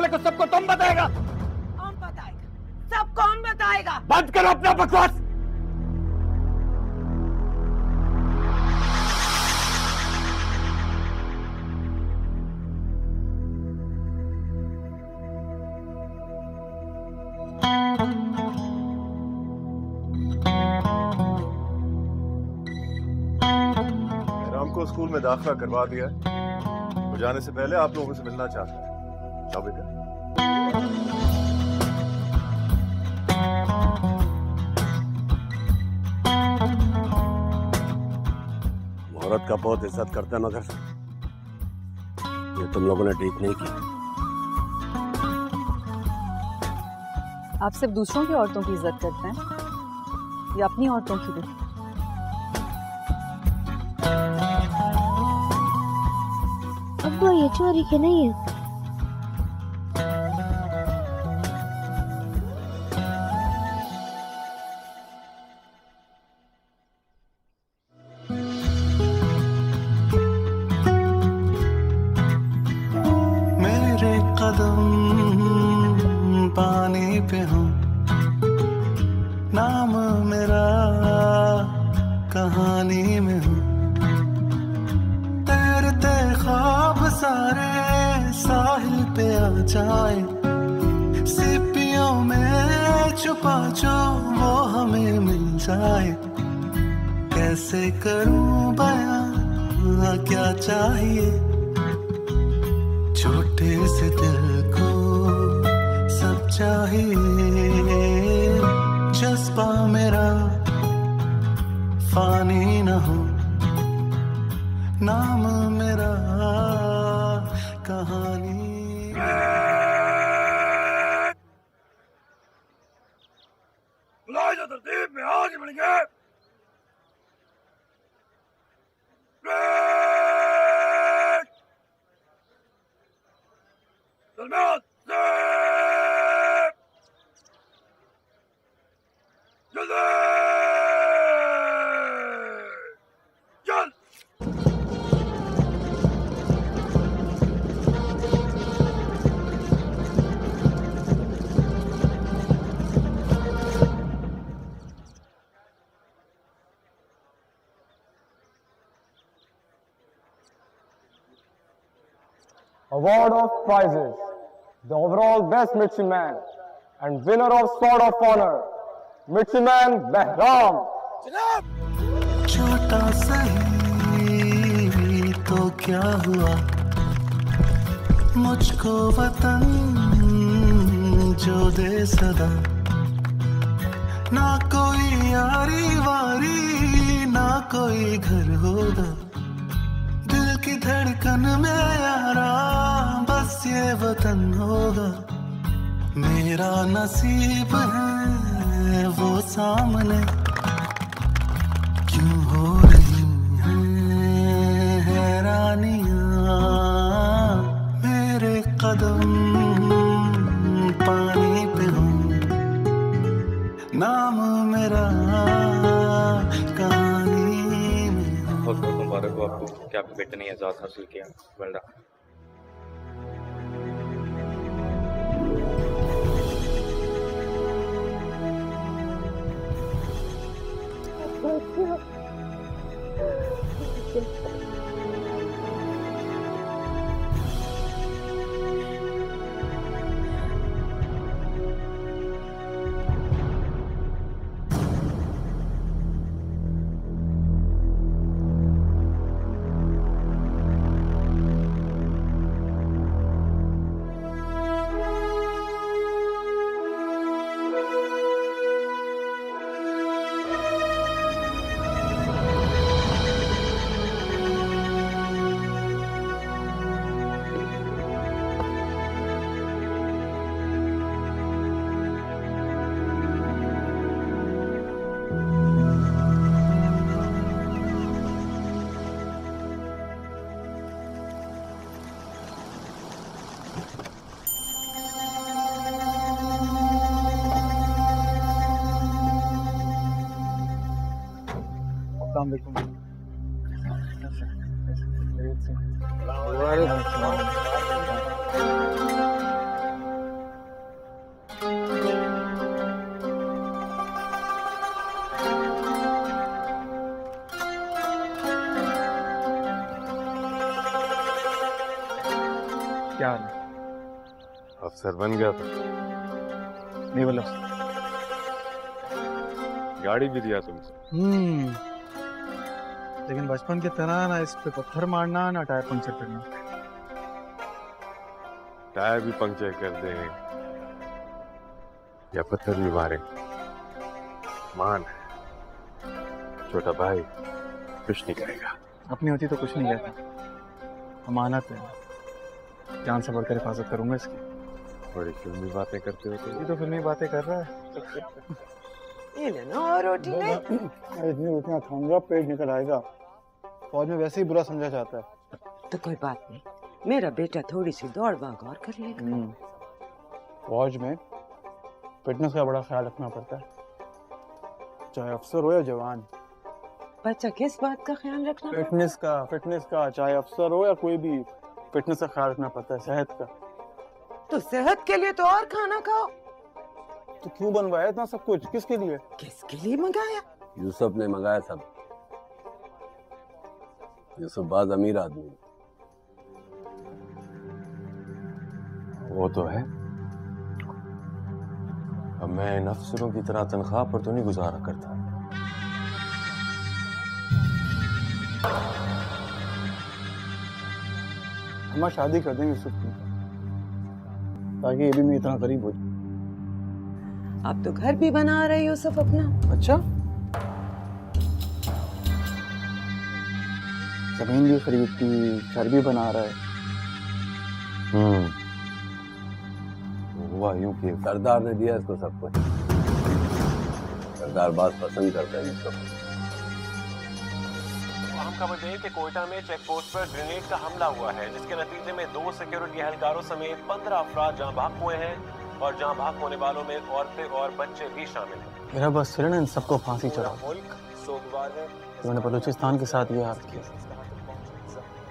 [SPEAKER 1] को, सबको तुम बताएगा।
[SPEAKER 6] कौन बताएगा? सब कौन बताएगा?
[SPEAKER 1] बंद करो अपना बकवास।
[SPEAKER 9] को स्कूल में दाखिला करवा दिया है। वो जाने से पहले आप लोगों से मिलना चाहते हैं। जाओ बेटा।
[SPEAKER 1] औरत का बहुत इज्जत करते हैं, मगर ये तुम लोगों ने ठीक नहीं किया।
[SPEAKER 8] आप सिर्फ दूसरों की औरतों की इज्जत करते हैं या अपनी औरतों की भी?
[SPEAKER 3] अब्बा ये चोरी के नहीं है।
[SPEAKER 11] मेरे कदम पानी पे हो, नाम मेरा कहानी में हो। तैरते ख्वाब सारे साहिल पे आ जाए, सीपियों में छुपा जो वो हमें मिल जाए। कैसे करूं बयां क्या चाहिए, छोटे से दिल को सब चाहिए। जज्बा मेरा फानी न हो, नाम मेरा कहानी।
[SPEAKER 13] बुलाए जो तरतीब में आज मिल गए। सलमान जल्दी चल।
[SPEAKER 14] Award of prizes. The overall best midshipman and winner of Sword of Honor, Midshipman Behram.
[SPEAKER 11] छोटा सही तो क्या हुआ, मुझको वतन जो दे सदा। ना कोई यारी वारी ना कोई घर होगा, दिल की धड़कन में यारा बस ये वतन होगा। मेरा नसीब है वो सामने, क्यों हो रही हैं हैरानियां। मेरे कदम पानी पे हो, नाम मेरा कहानी में।
[SPEAKER 15] बहुत बहुत मुबारक हो आपको कि आपके बेटे ने आज़ाद हासिल किया। Well done.
[SPEAKER 14] क्या हाल है?
[SPEAKER 9] अफसर बन गया था।
[SPEAKER 14] नहीं बोला।
[SPEAKER 9] गाड़ी भी दिया तुमसे।
[SPEAKER 16] लेकिन बचपन की तरह ना इस पे पत्थर मारना ना टायर पंक्चर करना।
[SPEAKER 9] टायर भी पंक्चर कर दे या पत्थर भी मारे, मान छोटा भाई कुछ नहीं करेगा।
[SPEAKER 16] अपनी होती तो कुछ नहीं कहता, अमानत है, जान से बढ़कर हिफाजत करूंगा इसकी।
[SPEAKER 9] बड़ी फिल्मी बातें करते हो
[SPEAKER 16] ये तो फिल्मी बातें कर रहा है।
[SPEAKER 6] ये लेना और रोटी नहीं।
[SPEAKER 16] इतनी रोटियां खाऊंगा पेट निकल आएगा। फौज में वैसे ही बुरा समझा जाता है।
[SPEAKER 6] तो कोई बात नहीं, मेरा बेटा थोड़ी सी दौड़ भाग और कर लेगा।
[SPEAKER 16] फौज में फिटनेस का बड़ा ख्याल रखना पड़ता है, चाहे अफसर हो या जवान।
[SPEAKER 6] बच्चा किस बात का ख्याल रखना?
[SPEAKER 16] फिटनेस का चाहे अफसर हो या कोई भी, फिटनेस का ख्याल रखना पड़ता है, सेहत का।
[SPEAKER 6] तो सेहत के लिए तो और खाना खाओ।
[SPEAKER 16] तो क्यों बनवाया इतना सब कुछ, किसके लिए?
[SPEAKER 6] किसके लिए मंगाया?
[SPEAKER 1] यूसुफ ने मंगाया सब। यूसुफ बाज अमीर आदमी,
[SPEAKER 9] वो तो है। अब मैं इन अफसरों की तरह तनख्वाह पर तो नहीं गुजारा करता।
[SPEAKER 16] हम शादी कर देंगे यूसुफ की, ताकि ये भी मैं इतना करीब हो जाए।
[SPEAKER 6] आप तो घर भी बना रहे यूसुफ अपना।
[SPEAKER 16] अच्छा, जमीन भी खरीदती, घर भी बना रहा है।
[SPEAKER 9] हुआ यूं कि
[SPEAKER 1] सरदार ने दिया इसको सब कुछ। सरदार बात पसंद करता है इसको।
[SPEAKER 10] अहम खबर दें कि कोयटा में चेक पोस्ट पर ग्रेनेड का हमला हुआ है, जिसके नतीजे में 2 सिक्योरिटी एहलकारों समेत 15 अफराद जाँ भाग हुए हैं और जाँ भाग होने वालों में औरतें और बच्चे भी शामिल हैं।
[SPEAKER 16] मेरा बस सिर इन सबको फांसी चढ़ाओ।
[SPEAKER 10] मुल्क सोगवार है।
[SPEAKER 16] उन्होंने बलूचिस्तान के साथ ये हाल किया।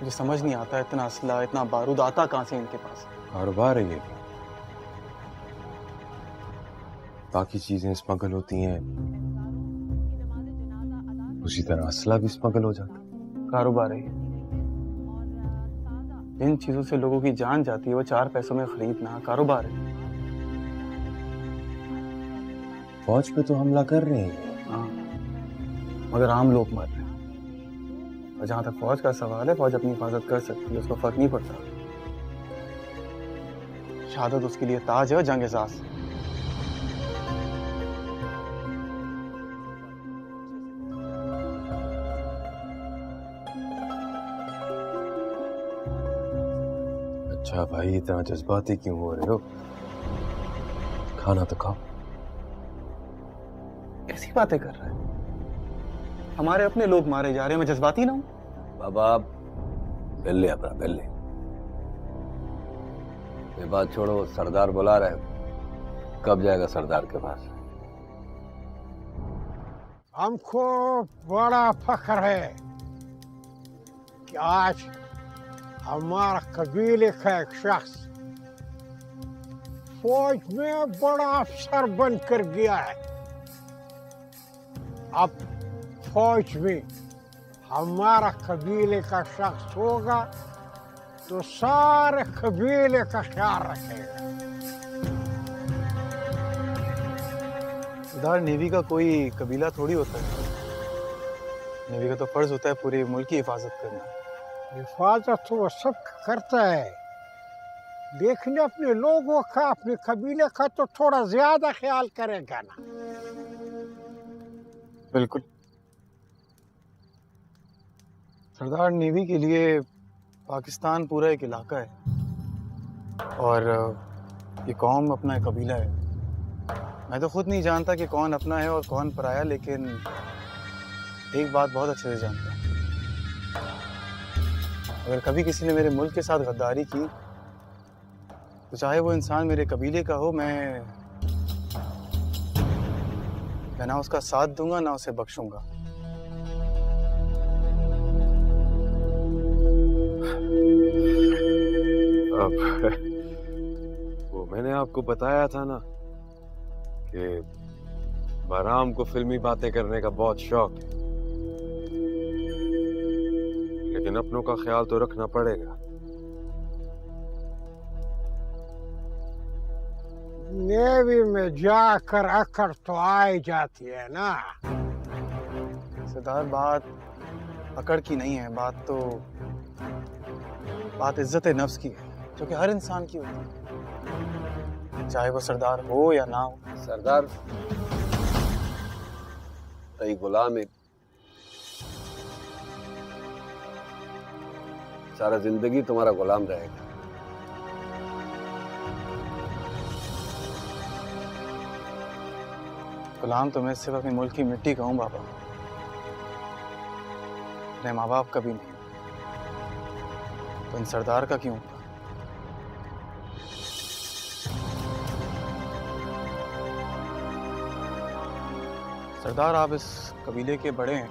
[SPEAKER 16] मुझे समझ नहीं आता, इतना असला, इतना बारूद आता कहाँ से इनके पास?
[SPEAKER 9] कारोबार है ये। बाकी चीजें स्मगल होती हैं, उसी तरह असला भी स्मगल हो जाता है।
[SPEAKER 16] कारोबार है ये। इन चीजों से लोगों की जान जाती है, वो 4 पैसों में खरीदना कारोबार है।
[SPEAKER 9] फौज पे तो हमला कर रहे हैं।
[SPEAKER 16] हाँ, मगर आम लोग मर रहे हैं। और जहां तक फौज का सवाल है, फौज अपनी हिफाजत कर सकती है, उसको फर्क नहीं पड़ता। शहादत उसके लिए ताज है और जंग एजाज।
[SPEAKER 9] अच्छा भाई, इतना जज्बाती क्यों हो रहे हो? खाना तो खाओ।
[SPEAKER 16] ऐसी बातें कर रहा है? हमारे अपने लोग मारे जा रहे हैं, मैं जज्बाती ना हूं?
[SPEAKER 1] बाबा बेल्ले अपना बेल्ले, ये बात छोड़ो। सरदार बुला रहे, कब जाएगा सरदार के पास?
[SPEAKER 17] हमको बड़ा फख्र है कि आज हमारा कबीले का एक शख्स फौज में बड़ा अफसर बनकर गया है। अब फौज में हमारा कबीले का शख्स होगा तो सारे कबीले का ख्याल रखेगा।
[SPEAKER 16] सरदार, नेवी का कोई कबीला थोड़ी होता है। नेवी का तो फर्ज होता है पूरे मुल्क की हिफाजत करना।
[SPEAKER 17] हिफाजत तो वो सब करता है, लेकिन अपने लोगों का, अपने कबीले का तो थोड़ा ज्यादा ख्याल करेगा ना।
[SPEAKER 16] बिल्कुल सरदार, नेवी के लिए पाकिस्तान पूरा एक इलाका है और ये कौम अपना एक कबीला है। मैं तो खुद नहीं जानता कि कौन अपना है और कौन पराया, लेकिन एक बात बहुत अच्छे से जानता हूँ। अगर कभी किसी ने मेरे मुल्क के साथ गद्दारी की, तो चाहे वो इंसान मेरे कबीले का हो, मैं ना उसका साथ दूंगा ना उसे बख्शूंगा।
[SPEAKER 9] अब वो मैंने आपको बताया था ना कि बहराम को फिल्मी बातें करने का बहुत शौक है, लेकिन अपनों का ख्याल तो रखना पड़ेगा।
[SPEAKER 17] नेवी में जाकर अकड़ तो आ जाती है ना।
[SPEAKER 16] सरदार, बात अकड़ की नहीं है, बात इज्जत नफ्स की है, जो कि हर इंसान की होती है, चाहे वो सरदार हो या ना हो।
[SPEAKER 1] सरदार तई गुलाम एक सारा जिंदगी तुम्हारा गुलाम रहेगा।
[SPEAKER 16] गुलाम तो मैं सिर्फ अपने मुल्क की मिट्टी का हूँ बाबा, अपने माँ बाप का भी नहीं। तो इन सरदार का क्यों? सरदार, आप इस कबीले के बड़े हैं,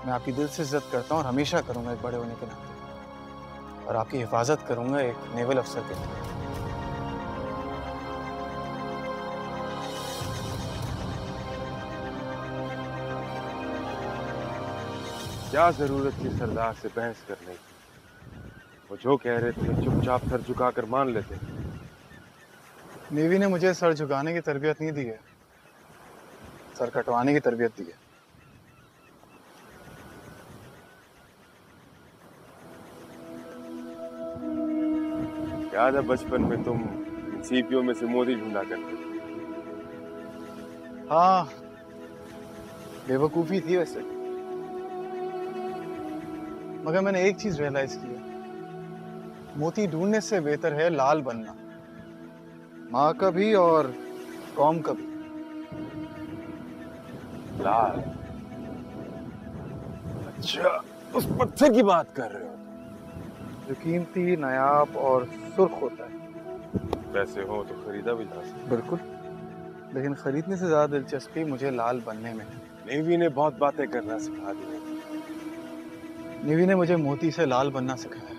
[SPEAKER 16] मैं आपकी दिल से इज्जत करता हूँ और हमेशा करूंगा एक बड़े होने के नाते, और आपकी हिफाजत करूंगा एक नेवल अफसर के तौर पर।
[SPEAKER 9] क्या जरूरत थी सरदार से बहस करने की? वो जो कह रहे थे चुपचाप सर झुकाकर मान लेते।
[SPEAKER 16] नेवी ने मुझे सर झुकाने की तरबियत नहीं दी है, सर कटवाने की तरबियत दी है।
[SPEAKER 9] याद है बचपन में तुम सीपियों में से मोती ढूंढा करते थे?
[SPEAKER 16] हाँ, बेवकूफ़ी थी वैसे, मगर मैंने एक चीज रियलाइज की है, मोती ढूंढने से बेहतर है लाल बनना, माँ का भी और कौम का भी।
[SPEAKER 9] लाल? अच्छा, उस पत्थर की बात कर रहे हो?
[SPEAKER 16] जो कीमती, नायाब और सुर्ख होता है।
[SPEAKER 9] पैसे हो तो खरीदा भी जा सकता।
[SPEAKER 16] बिल्कुल, लेकिन खरीदने से ज्यादा दिलचस्पी मुझे लाल बनने में है।
[SPEAKER 9] नेवी ने बहुत बातें करना सिखा दी है।
[SPEAKER 16] नेवी ने मुझे मोती से लाल बनना सिखाया है।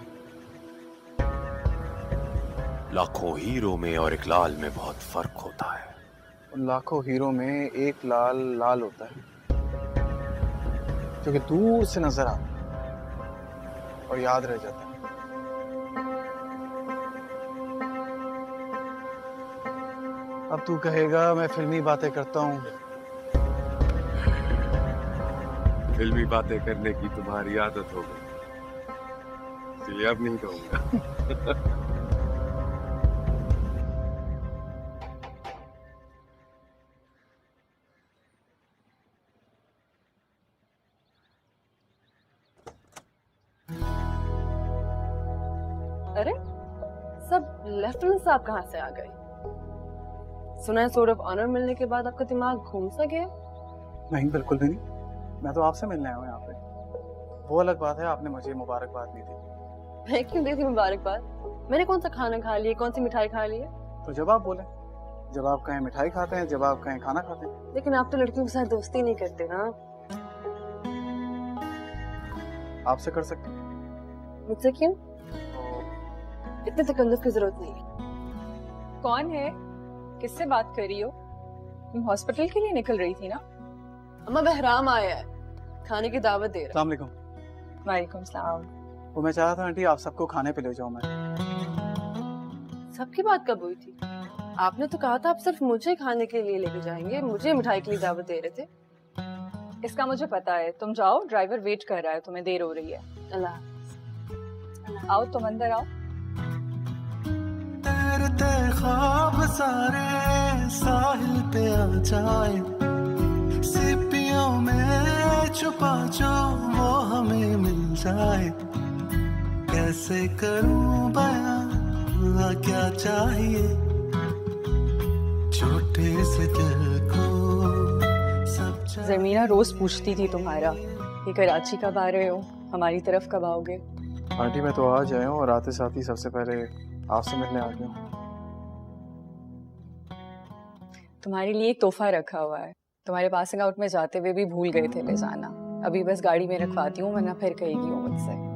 [SPEAKER 10] लाखों हीरो में और एक लाल में बहुत फर्क होता है।
[SPEAKER 16] उन लाखों हीरो में एक लाल लाल होता है जो कि दूर से नजर आता है और याद रह जाता है। अब तू कहेगा मैं फिल्मी बातें करता हूँ।
[SPEAKER 9] फिल्मी बातें करने की तुम्हारी आदत हो गई, इसलिए अब नहीं कहूंगा।
[SPEAKER 8] अरे सब लेफ्टिनेंट साहब कहाँ से आ गए? सुना है सोर्ड ऑफ ऑनर मिलने के बाद आपका दिमाग घूम सा गया?
[SPEAKER 16] नहीं, बिल्कुल भी नहीं। मैं तो आपसे मिलने आया हूँ यहाँ पे। वो अलग बात है, आपने मुझे मुबारकबाद नहीं दी।
[SPEAKER 8] मैं क्यों दी थी मुबारकबाद? मैंने कौन सा खाना खा लिया, कौन सी मिठाई खा ली है?
[SPEAKER 16] तो जब आप बोले, जब आप कहें मिठाई खाते हैं, जब आप कहें खाना खाते हैं।
[SPEAKER 8] लेकिन आप तो लड़कियों के साथ दोस्ती नहीं करते ना।
[SPEAKER 16] आपसे कर सकते?
[SPEAKER 8] मुझसे क्यों? इतने तकल्लुफ की जरूरत नहीं है।
[SPEAKER 18] कौन है? किससे बात कर रही हो? तुम हॉस्पिटल के लिए निकल रही थी ना?
[SPEAKER 8] अम्मा बहराम आया है, खाने की दावत दे रहा है।
[SPEAKER 16] अस्सलाम वालेकुम।
[SPEAKER 18] वालेकुम सलाम।
[SPEAKER 16] वो मैं चाहा था आंटी आप सबको खाने पे ले जाऊं मैं।
[SPEAKER 8] सबकी बात कब हुई थी? आपने तो कहा था आप सिर्फ मुझे खाने के लिए लेके जाएंगे, मुझे मिठाई के लिए दावत दे रहे थे।
[SPEAKER 18] इसका मुझे पता है, तुम जाओ, ड्राइवर वेट कर रहा है, तुम्हें देर हो रही है।
[SPEAKER 8] अल्लाह।
[SPEAKER 18] आओ तुम अंदर आओ।
[SPEAKER 11] तेरे ख्वाब सारे साहिल पे आ जाए, सीपियों में छुपा जो वो हमें मिल जाए। कैसे करूं बयां क्या चाहिए छोटे से दिल को सब
[SPEAKER 18] जमीना रोज पूछती थी तुम्हारा कि कराची कब आ रहे हो, हमारी तरफ कब आओगे।
[SPEAKER 16] आंटी मैं तो आज आया हूँ और आते साथ ही सबसे पहले आपसे मिलने आ गया हूँ।
[SPEAKER 18] तुम्हारे लिए एक तोहफा रखा हुआ है, तुम्हारे पासिंग आउट में जाते हुए भी भूल गए थे ले जाना। अभी बस गाड़ी में रखवाती हूँ, वरना फिर कहेगी वो मुझसे।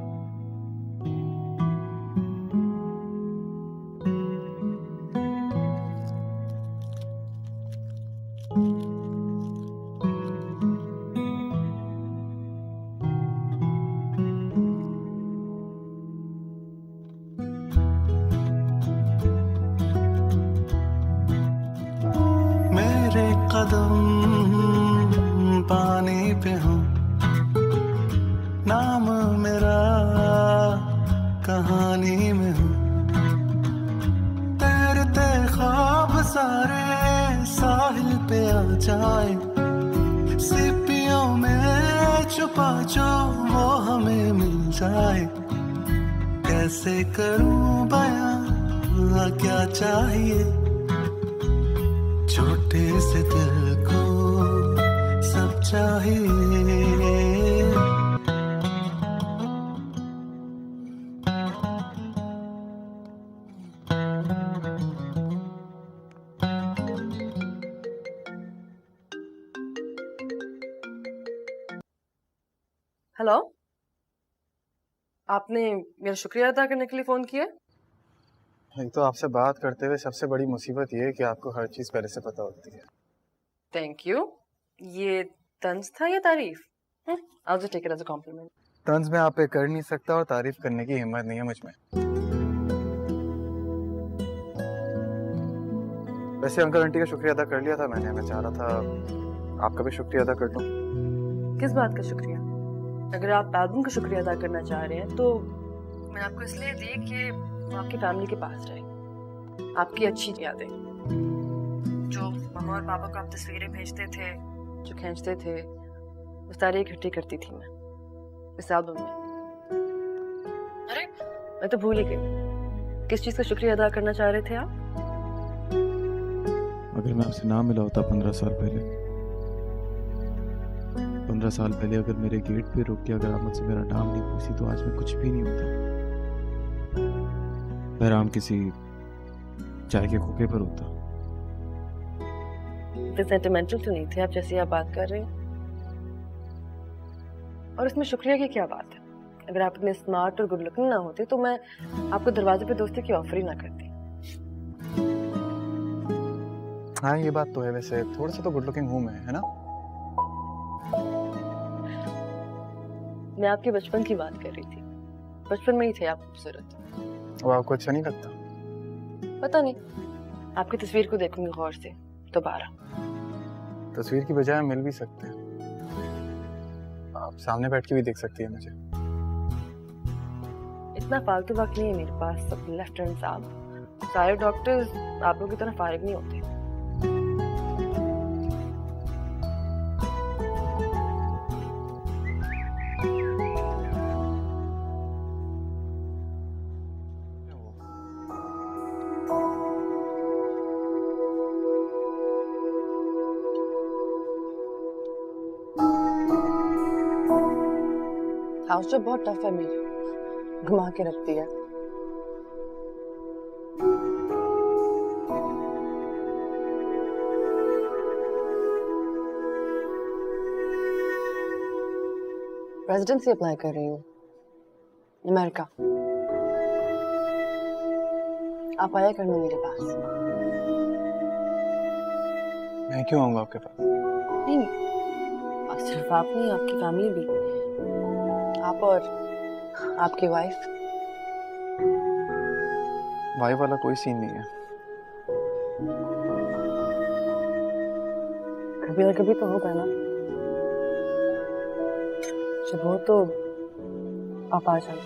[SPEAKER 11] मेरे कदम पानी पे हों, पानी में हूँ, तैरते ख्वाब सारे साहिल पे आ जाए, सीपियों में छुपा जो वो हमें मिल जाए। कैसे करूं बयां क्या चाहिए, छोटे से दिल को सब चाहिए।
[SPEAKER 8] हेलो, आपने मेरा शुक्रिया अदा करने के लिए फोन किया?
[SPEAKER 16] एक तो आपसे बात करते हुए सबसे बड़ी मुसीबत ये है कि आपको हर चीज पहले से पता होती है।
[SPEAKER 8] Thank you. ये तंज था या तारीफ? I'll just take it as a compliment.
[SPEAKER 16] तंज में आप पे कर नहीं सकता और तारीफ करने की हिम्मत नहीं है मुझ में। वैसे अंकल आंटी का शुक्रिया अदा कर लिया था मैंने। मैं चाह रहा था आपका भी शुक्रिया अदा कर दूं।
[SPEAKER 8] किस बात का शुक्रिया? अगर आप एल्बम का शुक्रिया अदा करना चाह रहे हैं तो मैंने आपको इसलिए दी कि वो आपकी फैमिली के पास रहे। आपकी अच्छी यादें, जो मम्मा और पापा को आप तस्वीरें भेजते थे, जो खींचते थे, वो सारी इकट्ठी करती थी मैं इस एल्बम में। अरे मैं तो भूल ही गई, किस चीज़ का शुक्रिया अदा करना चाह रहे थे आप?
[SPEAKER 16] अगर मैं आपसे ना मिला होता 15 साल पहले, 15 साल पहले अगर मेरे गेट पे रुक के अगर आप मुझसे मेरा नाम नहीं पूछी तो आज मैं कुछ भी नहीं होता। बहराम किसी चाय के खोखे पर होता।
[SPEAKER 8] इतने सेंटिमेंटल तो नहीं थे आप जैसे आप बात कर रहे हैं। और इसमें शुक्रिया की क्या बात है? अगर आप इतने स्मार्ट और गुड लुकिंग ना होते तो मैं आपको दरवाजे पे दोस्ती की ऑफर ही ना करती।
[SPEAKER 16] हाँ ये बात तो है, वैसे थोड़ा सा तो गुड लुकिंग हूँ मैं, है ना?
[SPEAKER 8] मैं आपके बचपन की बात कर रही थी। बचपन में ही थे आप खूबसूरत।
[SPEAKER 16] वो आपको अच्छा नहीं लगता?
[SPEAKER 8] पता नहीं, आपकी तस्वीर को देखूंगी गौर से दोबारा।
[SPEAKER 16] तस्वीर की बजाय मिल भी सकते हैं, आप सामने बैठ के भी देख सकती है मुझे।
[SPEAKER 8] इतना फालतू वक्त नहीं है मेरे पास। सब लेफ्टिनेंट साहब, सारे डॉक्टर्स आप लोगों की तरह फारिग नहीं होते। हाउस जो बहुत टफ है मेरी, घुमा के रखती है। रेजिडेंसी अप्लाई कर रही हूँ अमेरिका। आप आया करना मेरे पास।
[SPEAKER 16] मैं क्यों आऊंगा आपके पास?
[SPEAKER 8] नहीं, सिर्फ आप नहीं, आपकी फैमिली भी, आप और आपकी वाइफ।
[SPEAKER 16] वाइफ वाला कोई सीन नहीं है।
[SPEAKER 8] कभी ना कभी तो होगा ना। जब हो तो आप आ जाना।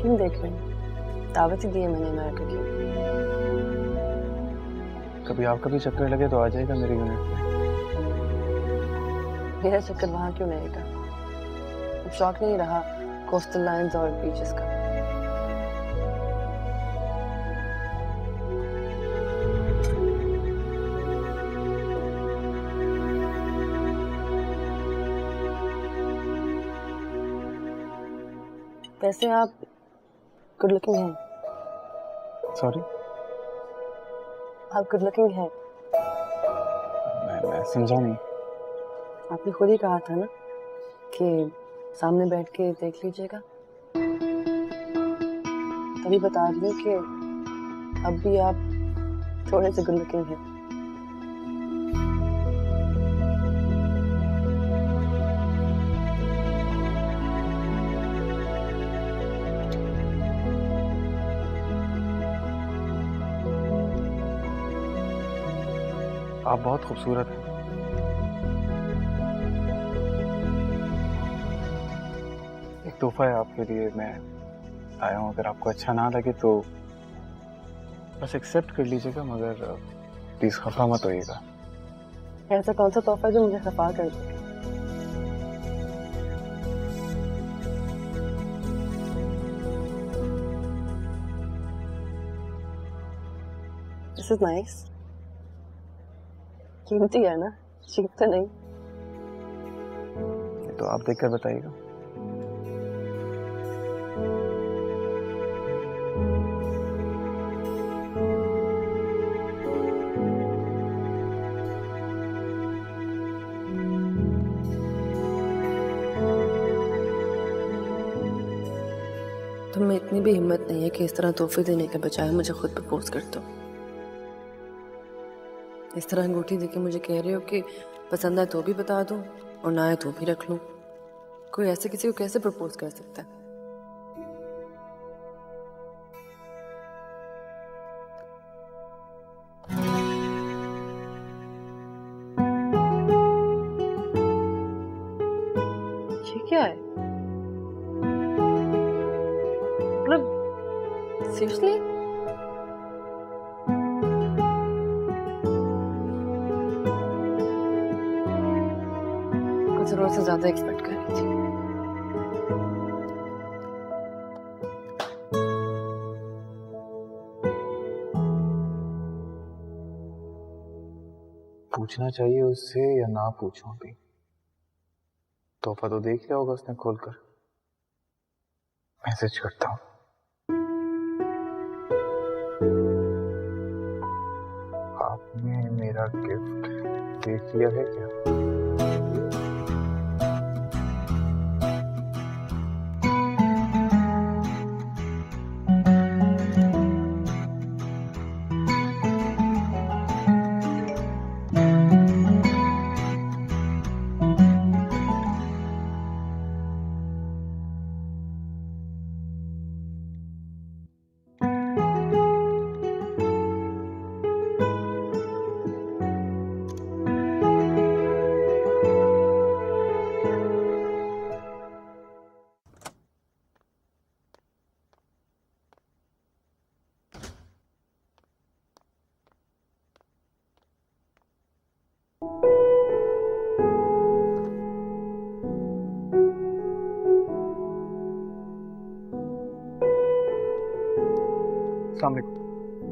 [SPEAKER 8] क्यों देख रहे हैं? दावत ही दी है मैंने अमेरिका की।
[SPEAKER 16] कभी आपका भी चक्कर लगे तो आ जाएगा मेरे यूनिट में।
[SPEAKER 8] मेरा चक्कर वहां क्यों रहेगा? अब शौक नहीं रहा कोस्टल लाइन्स और बीचेस का। वैसे आप गुड लुकिंग हैं।
[SPEAKER 16] सॉरी?
[SPEAKER 8] आप गुड लुकिंग हैं।
[SPEAKER 16] मैं समझा नहीं।
[SPEAKER 8] आपने खुद ही कहा था ना कि सामने बैठ के देख लीजिएगा। तभी बता रही हूँ कि अब भी आप थोड़े से गुड लुकिंग हैं।
[SPEAKER 16] आप बहुत खूबसूरत हैं। एक तोहफा है आपके लिए, मैं आया हूँ। अगर आपको अच्छा ना लगे तो बस एक्सेप्ट कर लीजिएगा, मगर प्लीज खफा मत होइएगा।
[SPEAKER 8] ऐसा कौन सा तोहफा जो मुझे खफा कर दे? This is nice. कीमती है ना, चीप तो नहीं।
[SPEAKER 16] ये तो आप देखकर बताइएगा।
[SPEAKER 8] तुम में इतनी भी हिम्मत नहीं है कि इस तरह तोहफे देने के बजाय मुझे खुद प्रपोज कर दो। इस तरह अंगूठी देके मुझे कह रहे हो कि पसंद आए तो भी बता दूं और ना आए तो भी रख लूं। कोई ऐसे किसी को कैसे प्रपोज कर सकता है? ये क्या है? मतलब सीरियसली? जरूरत से ज्यादा एक्सपेक्ट कर रही थी।
[SPEAKER 16] पूछना चाहिए उससे या ना पूछूं अभी? तोहफा तो देख लिया होगा उसने खोलकर। मैसेज करता हूँ। आपने मेरा गिफ्ट देख लिया है क्या?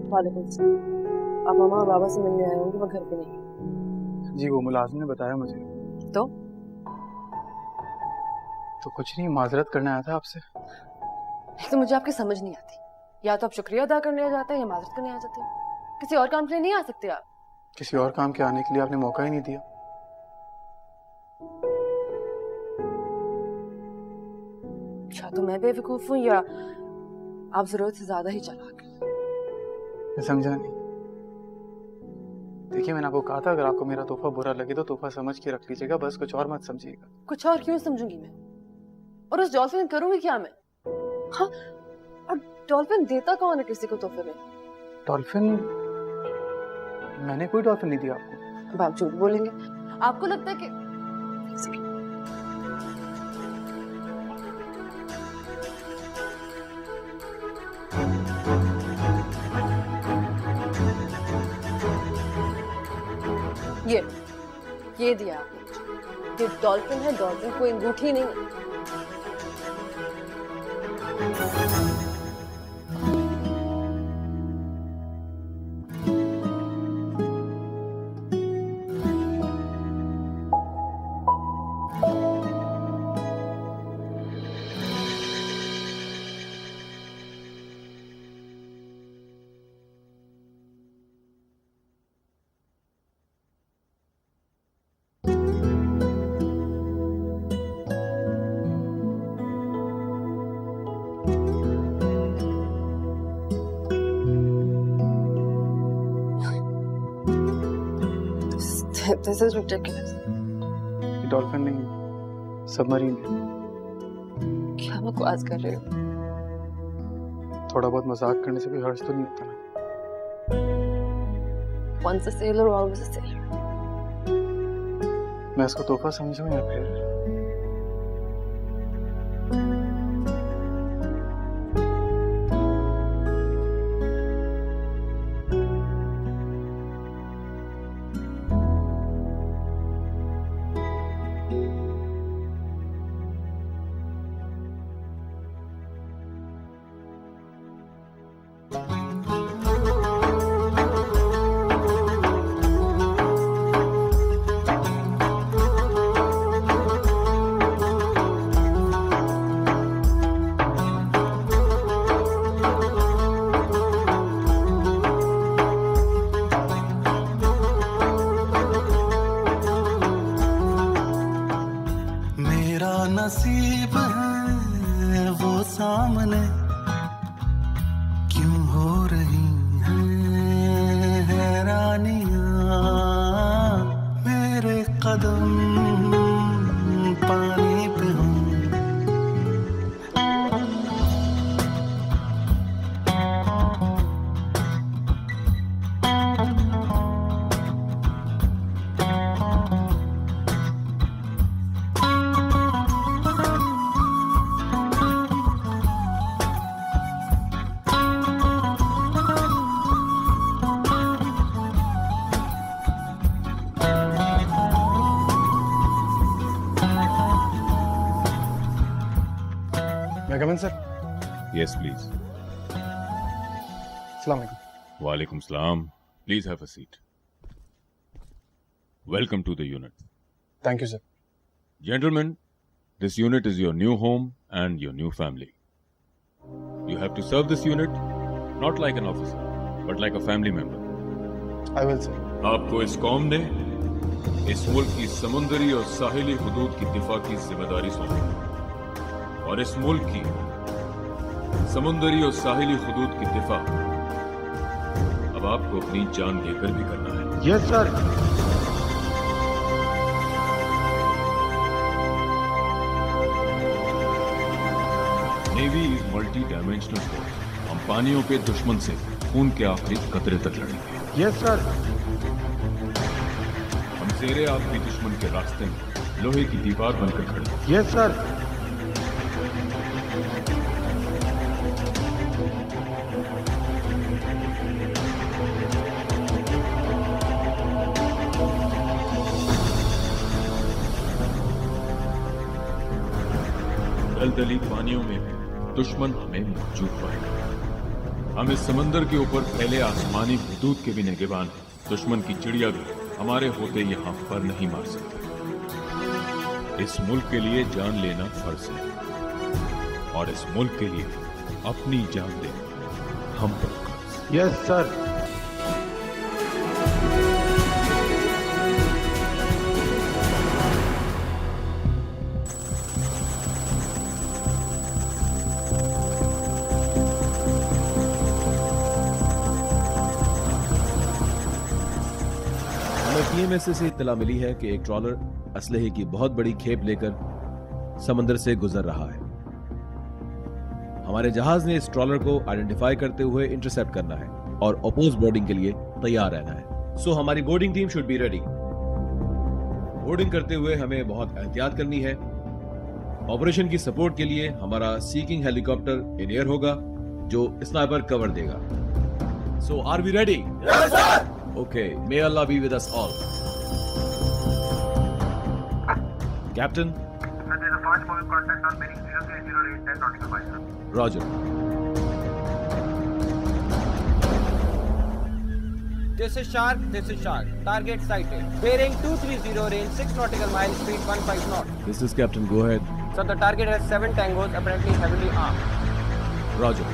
[SPEAKER 8] वालेकुम सलाम। आप मामा और बाबा से मिलने आए होंगे, वो घर पे नहीं।
[SPEAKER 16] जी वो मुलाजिम ने बताया मुझे।
[SPEAKER 8] तो
[SPEAKER 16] कुछ नहीं, माजरत करने आया था आपसे।
[SPEAKER 8] तो मुझे आपकी समझ नहीं आती। या तो आप शुक्रिया अदा करने आ जाते हैं या माजरत करने आ जाते हैं। किसी और काम के लिए नहीं आ सकते आप?
[SPEAKER 16] किसी और काम के आने के लिए आपने मौका ही नहीं दिया।
[SPEAKER 8] अच्छा तो मैं बेवकूफ हूँ या आप जरूरत से ज्यादा ही चालाक हैं?
[SPEAKER 16] मैं समझा नहीं। देखिए मैंने आपको कहा था अगर आपको मेरा तोहफा बुरा लगे तो तोहफा समझ के रख लीजिएगा, बस कुछ और मत समझिएगा।
[SPEAKER 8] कुछ और क्यों समझूंगी मैं? और उस डॉल्फिन करूंगी क्या मैं? हाँ, और डॉल्फिन देता कौन है किसी को तोहफे में?
[SPEAKER 16] डॉल्फिन? मैंने कोई डॉल्फिन नहीं दिया आपको।
[SPEAKER 8] अब आप झूठ बोलेंगे। आपको लगता है कि ये दिया आपने। ये डॉल्फिन है, डॉल्फिन कोई अंगूठी नहीं है। This is ridiculous.
[SPEAKER 16] ये डॉल्फिन नहीं, सबमरीन है।
[SPEAKER 8] क्या बकवास कर रहे हो?
[SPEAKER 16] थोड़ा बहुत मजाक करने से भी हर्ज तो नहीं होता ना।
[SPEAKER 8] once a sailor, always a sailor.
[SPEAKER 16] मैं इसको तोहफा समझूं या फिर
[SPEAKER 11] नसीब है वो सामने क्यों हो रही हैं हैरानियां मेरे कदम पानी पे हों
[SPEAKER 16] मैं कमन सर
[SPEAKER 19] Yes, please.
[SPEAKER 16] अस्सलाम वालेकुम
[SPEAKER 19] Walaikum salam. Please have a seat. Welcome to the unit.
[SPEAKER 16] Thank you sir
[SPEAKER 19] Gentlemen, this unit is your new home and your new family. You have to serve this unit not like an officer, but like a family member.
[SPEAKER 16] I will sir
[SPEAKER 19] आपको इस कौम ने इस मुल्क की समुद्री और साहिली हुदूद की दिफा की जिम्मेदारी सौंपी और इस मुल्क की समुद्री और साहिली हुदूद की दिफा अब आपको अपनी जान देकर भी करना है।
[SPEAKER 16] Yes sir
[SPEAKER 19] navy is multi dimensional force. हम पानियों के दुश्मन से खून के आखिरी कतरे तक लड़ेंगे।
[SPEAKER 16] यस सर
[SPEAKER 19] हम जेरे आपके दुश्मन के रास्ते में लोहे की दीवार बनकर खड़े हैं।
[SPEAKER 16] यस सर
[SPEAKER 19] दलदली पानियों में भी दुश्मन हमें मौजूद पाएगा। हम इस समंदर के ऊपर फैले आसमानी हुदूद के भी निगहबान हैं। दुश्मन की चिड़िया भी हमारे होते यहाँ पर नहीं मार सकती। इस मुल्क के लिए जान लेना फर्ज है और इस मुल्क के लिए अपनी जान देना हम पर फर्ज है।
[SPEAKER 16] यस सर
[SPEAKER 20] पीएमएसए से इत्तला मिली है कि एक ट्रॉलर असलहे की बहुत बड़ी खेप लेकर समंदर से गुजर रहा है। हमारे जहाज ने इस ट्रॉलर को आइडेंटिफाई करते हुए इंटरसेप्ट करना है और अपोज बोर्डिंग के लिए तैयार रहना है। सो हमारी boarding team should be ready. Boarding करते हुए हमें बहुत एहतियात करनी है। ऑपरेशन की सपोर्ट के लिए हमारा सीकिंग हेलीकॉप्टर इन एयर होगा जो स्नाइपर कवर देगा। So are we ready? Yes sir. Okay, may Allah be with us all. Captain?
[SPEAKER 21] Sir, there is a fast moving contact on bearing 0308 nautical miles, sir.
[SPEAKER 20] Roger.
[SPEAKER 22] This is Shark. Target sighted. Bearing 230, range 6 nautical miles, speed 15 knots.
[SPEAKER 20] This is Captain. Go ahead.
[SPEAKER 22] Sir, the target has 7 tangos, apparently heavily armed.
[SPEAKER 20] Roger.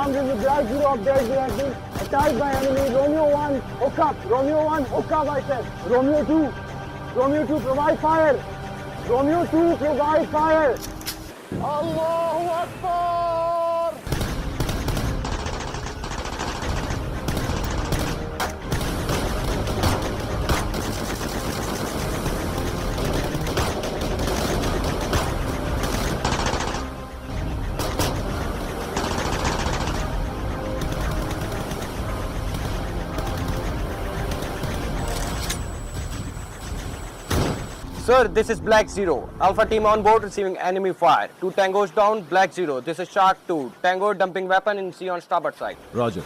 [SPEAKER 14] boundary with Black Zero update. We have been attacked by enemy. Romeo 1, hook up. Romeo 1, hook up, I said. Romeo 2. Romeo 2, provide fire. Romeo 2, provide fire. Allahu Akbar.
[SPEAKER 22] Sir, this is Black Zero. Alpha team on board receiving enemy fire. 2 tangos down, Black Zero. This is Shark 2. Tango dumping weapon in sea on starboard side.
[SPEAKER 20] Roger.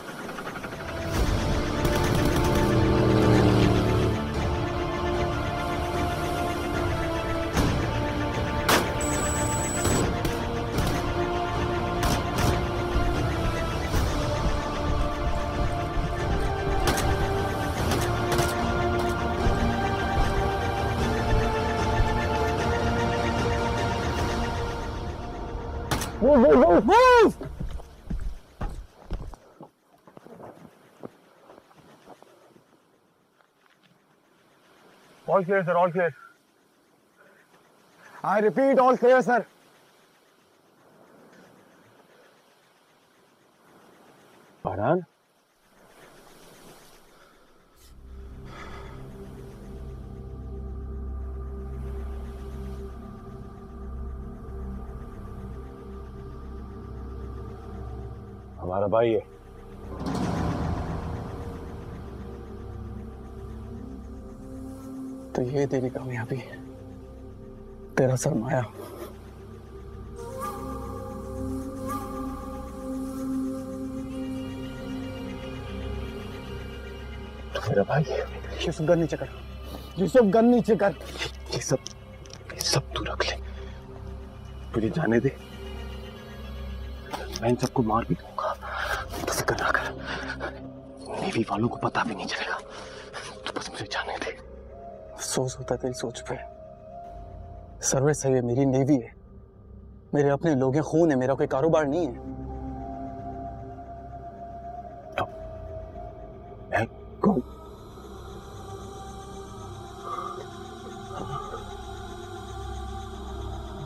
[SPEAKER 14] Move! All clear, sir, all clear. I repeat, all clear, sir.
[SPEAKER 9] Farhan, हमारा भाई है।
[SPEAKER 16] तो ये तेरी कामयाबी, तेरा सरमाया।
[SPEAKER 9] मेरा भाई,
[SPEAKER 16] यूसुफ गन नीचे कर, यूसुफ गन नीचे कर।
[SPEAKER 9] ये सब तू रख ले, मुझे जाने दे। मैं इन सबको मार भी दूंगा, तो फिक्र ना कर। नेवी वालों को पता भी नहीं चलेगा, तो बस मुझे जाने दे।
[SPEAKER 16] अफसोस होता तेरी सोच पे। सर्विस है ये, मेरी नेवी है, मेरे अपने लोग हैं, खून है, मेरा कोई कारोबार नहीं है।
[SPEAKER 9] तो मैं कौन?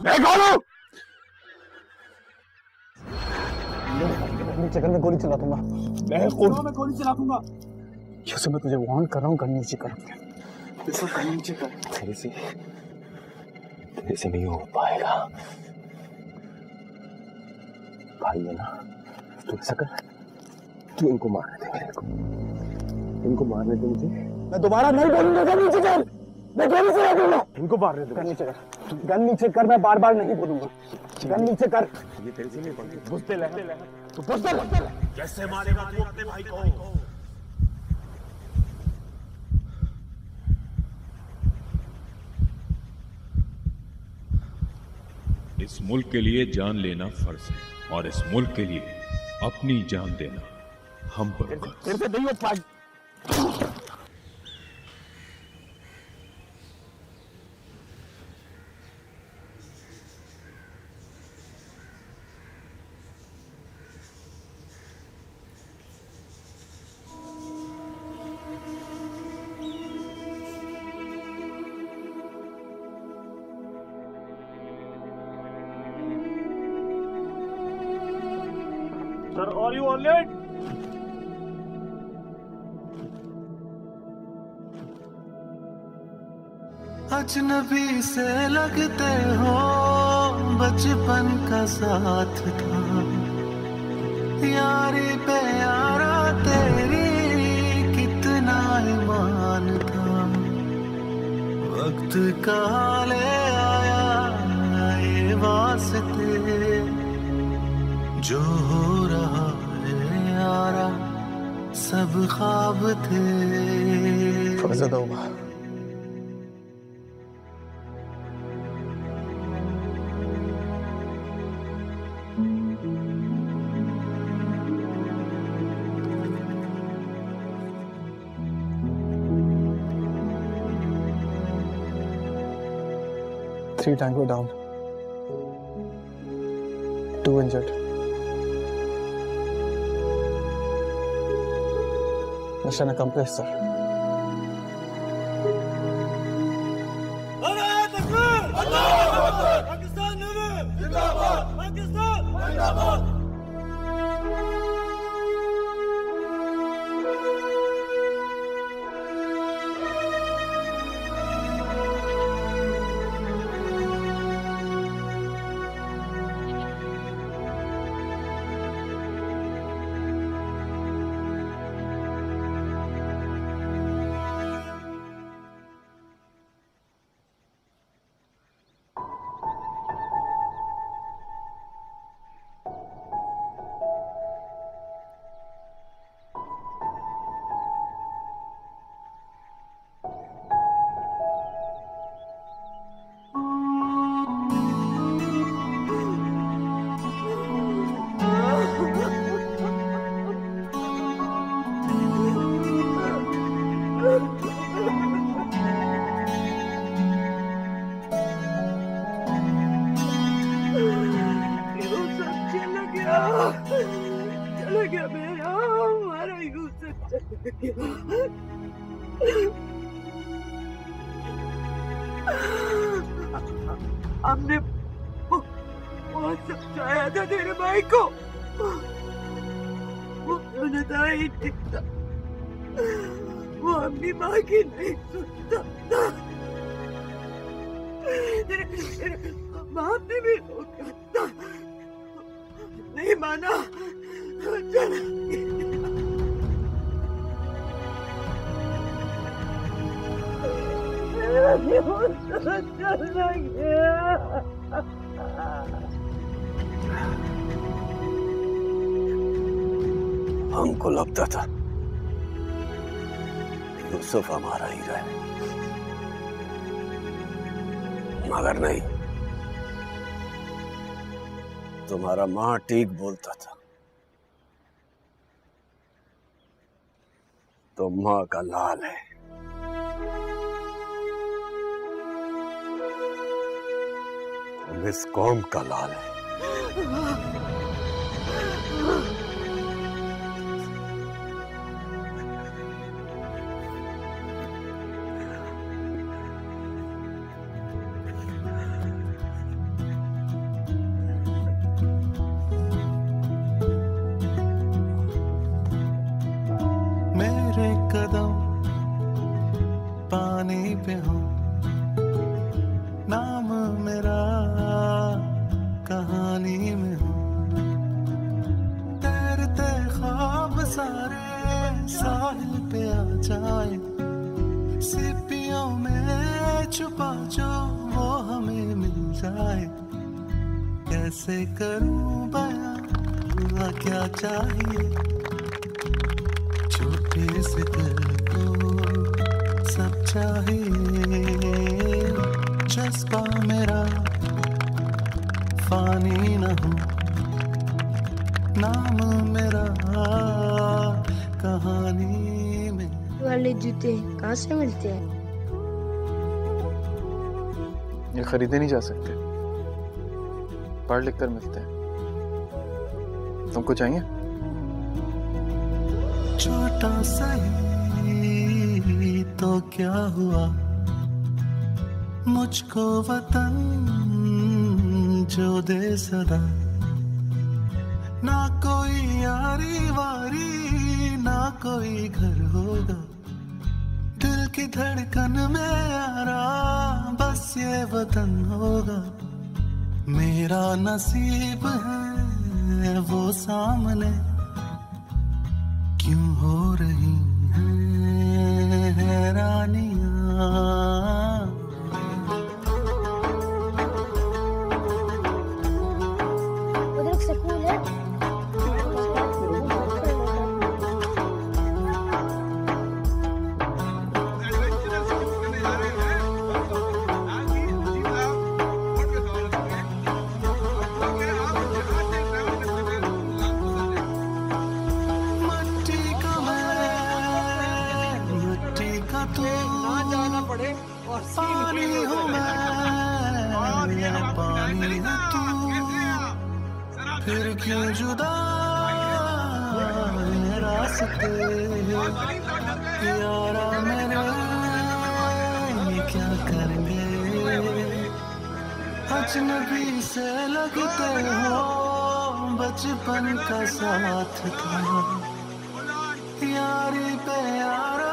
[SPEAKER 9] मैं कौन हूं?
[SPEAKER 16] नीचे कर, मैं गोली चला दूंगा।
[SPEAKER 9] मैं
[SPEAKER 16] गोली चला दूंगा। यूसुफ, मैं तुझे वार्न कर रहा हूँ, गन नीचे कर। यूसुफ, गन नीचे कर।
[SPEAKER 9] तेरे से नहीं हो पाएगा। भाई है ना, तू ऐसा कर, तू इनको मारने दे मेरे को, इनको मारने दे मुझे।
[SPEAKER 14] मैं दोबारा नहीं बोलूंगा, गन नीचे कर। मैं गोली चला दूंगा।
[SPEAKER 9] इनको मारने दे।
[SPEAKER 14] गन नीचे कर, गन नीचे कर, मैं बार बार नहीं बोलूंगा। गन नीचे कर।
[SPEAKER 9] ये तेरे से नहीं बनती।
[SPEAKER 14] बुझते ले, तू बुझते ले।
[SPEAKER 5] कैसे मारेगा तू अपने भाई को?
[SPEAKER 19] इस मुल्क के लिए जान लेना फर्ज है और इस मुल्क के लिए अपनी जान देना हम पर फर्ज।
[SPEAKER 14] तेरे से नहीं हो पाएगा।
[SPEAKER 5] Sir, are you on it?
[SPEAKER 11] अजनबी से लगते हो, बचपन का साथ था, यारी पे यारा तेरी कितना ईमान था। वक्त का ले आया ये वास्ते, जो हो रहा है यारा सब ख्वाब थे।
[SPEAKER 16] फर्जद होगा। Three tango down, 2 injured. Mission accomplish sir.
[SPEAKER 13] Pakistan जिंदाबाद, पाकिस्तान जिंदाबाद।
[SPEAKER 6] चला गया मेरा, हमारा यूसुफ चला गया। हमने बहुत समझाया था तेरे भाई को, वो सुनता ही नहीं था, वो अपनी माँ की नहीं सुनता था। तेरे बाप ने भी रोका था, नहीं माना, चला गया।
[SPEAKER 1] हमको लगता था यूसुफ हमारा हीरा है, मगर नहीं, तुम्हारा माँ ठीक बोलता था। तो माँ का लाल है। तुम इस कौम का लाल है।
[SPEAKER 11] मेरे कदम पानी पे हो, नाम मेरा कहानी में हो, तैरते ख्वाब सारे साहिल पे आ जाए, सीपियों में छुपा जो वो हमें मिल जाए। कैसे करूं बयां क्या चाहिए, छोटे से दिल को सब चाहिए। जज्बा मेरा फानी न हो, नाम मेरा कहानी में।
[SPEAKER 3] वाले जूते कहाँ से मिलते हैं?
[SPEAKER 16] ये खरीदे नहीं जा सकते, पढ़ लिख कर मिलते हैं। तुमको चाहिए?
[SPEAKER 11] छोटा सही तो क्या हुआ, मुझको वतन जो दे सदा। ना कोई यारी वारी, ना कोई घर होगा, दिल की धड़कन में यारा बस ये वतन होगा। मेरा नसीब है वो सामने, क्यों हो रही हैं हैरानियां।
[SPEAKER 3] उधर स्कूल है।
[SPEAKER 11] पानी हूँ मैं, पानी है तू, फिर क्यों जुदा रास्ते। यारा मेरे ये क्या करेंगे, अजनबी से लगते हो, बचपन का साथ था, यारी पे यारा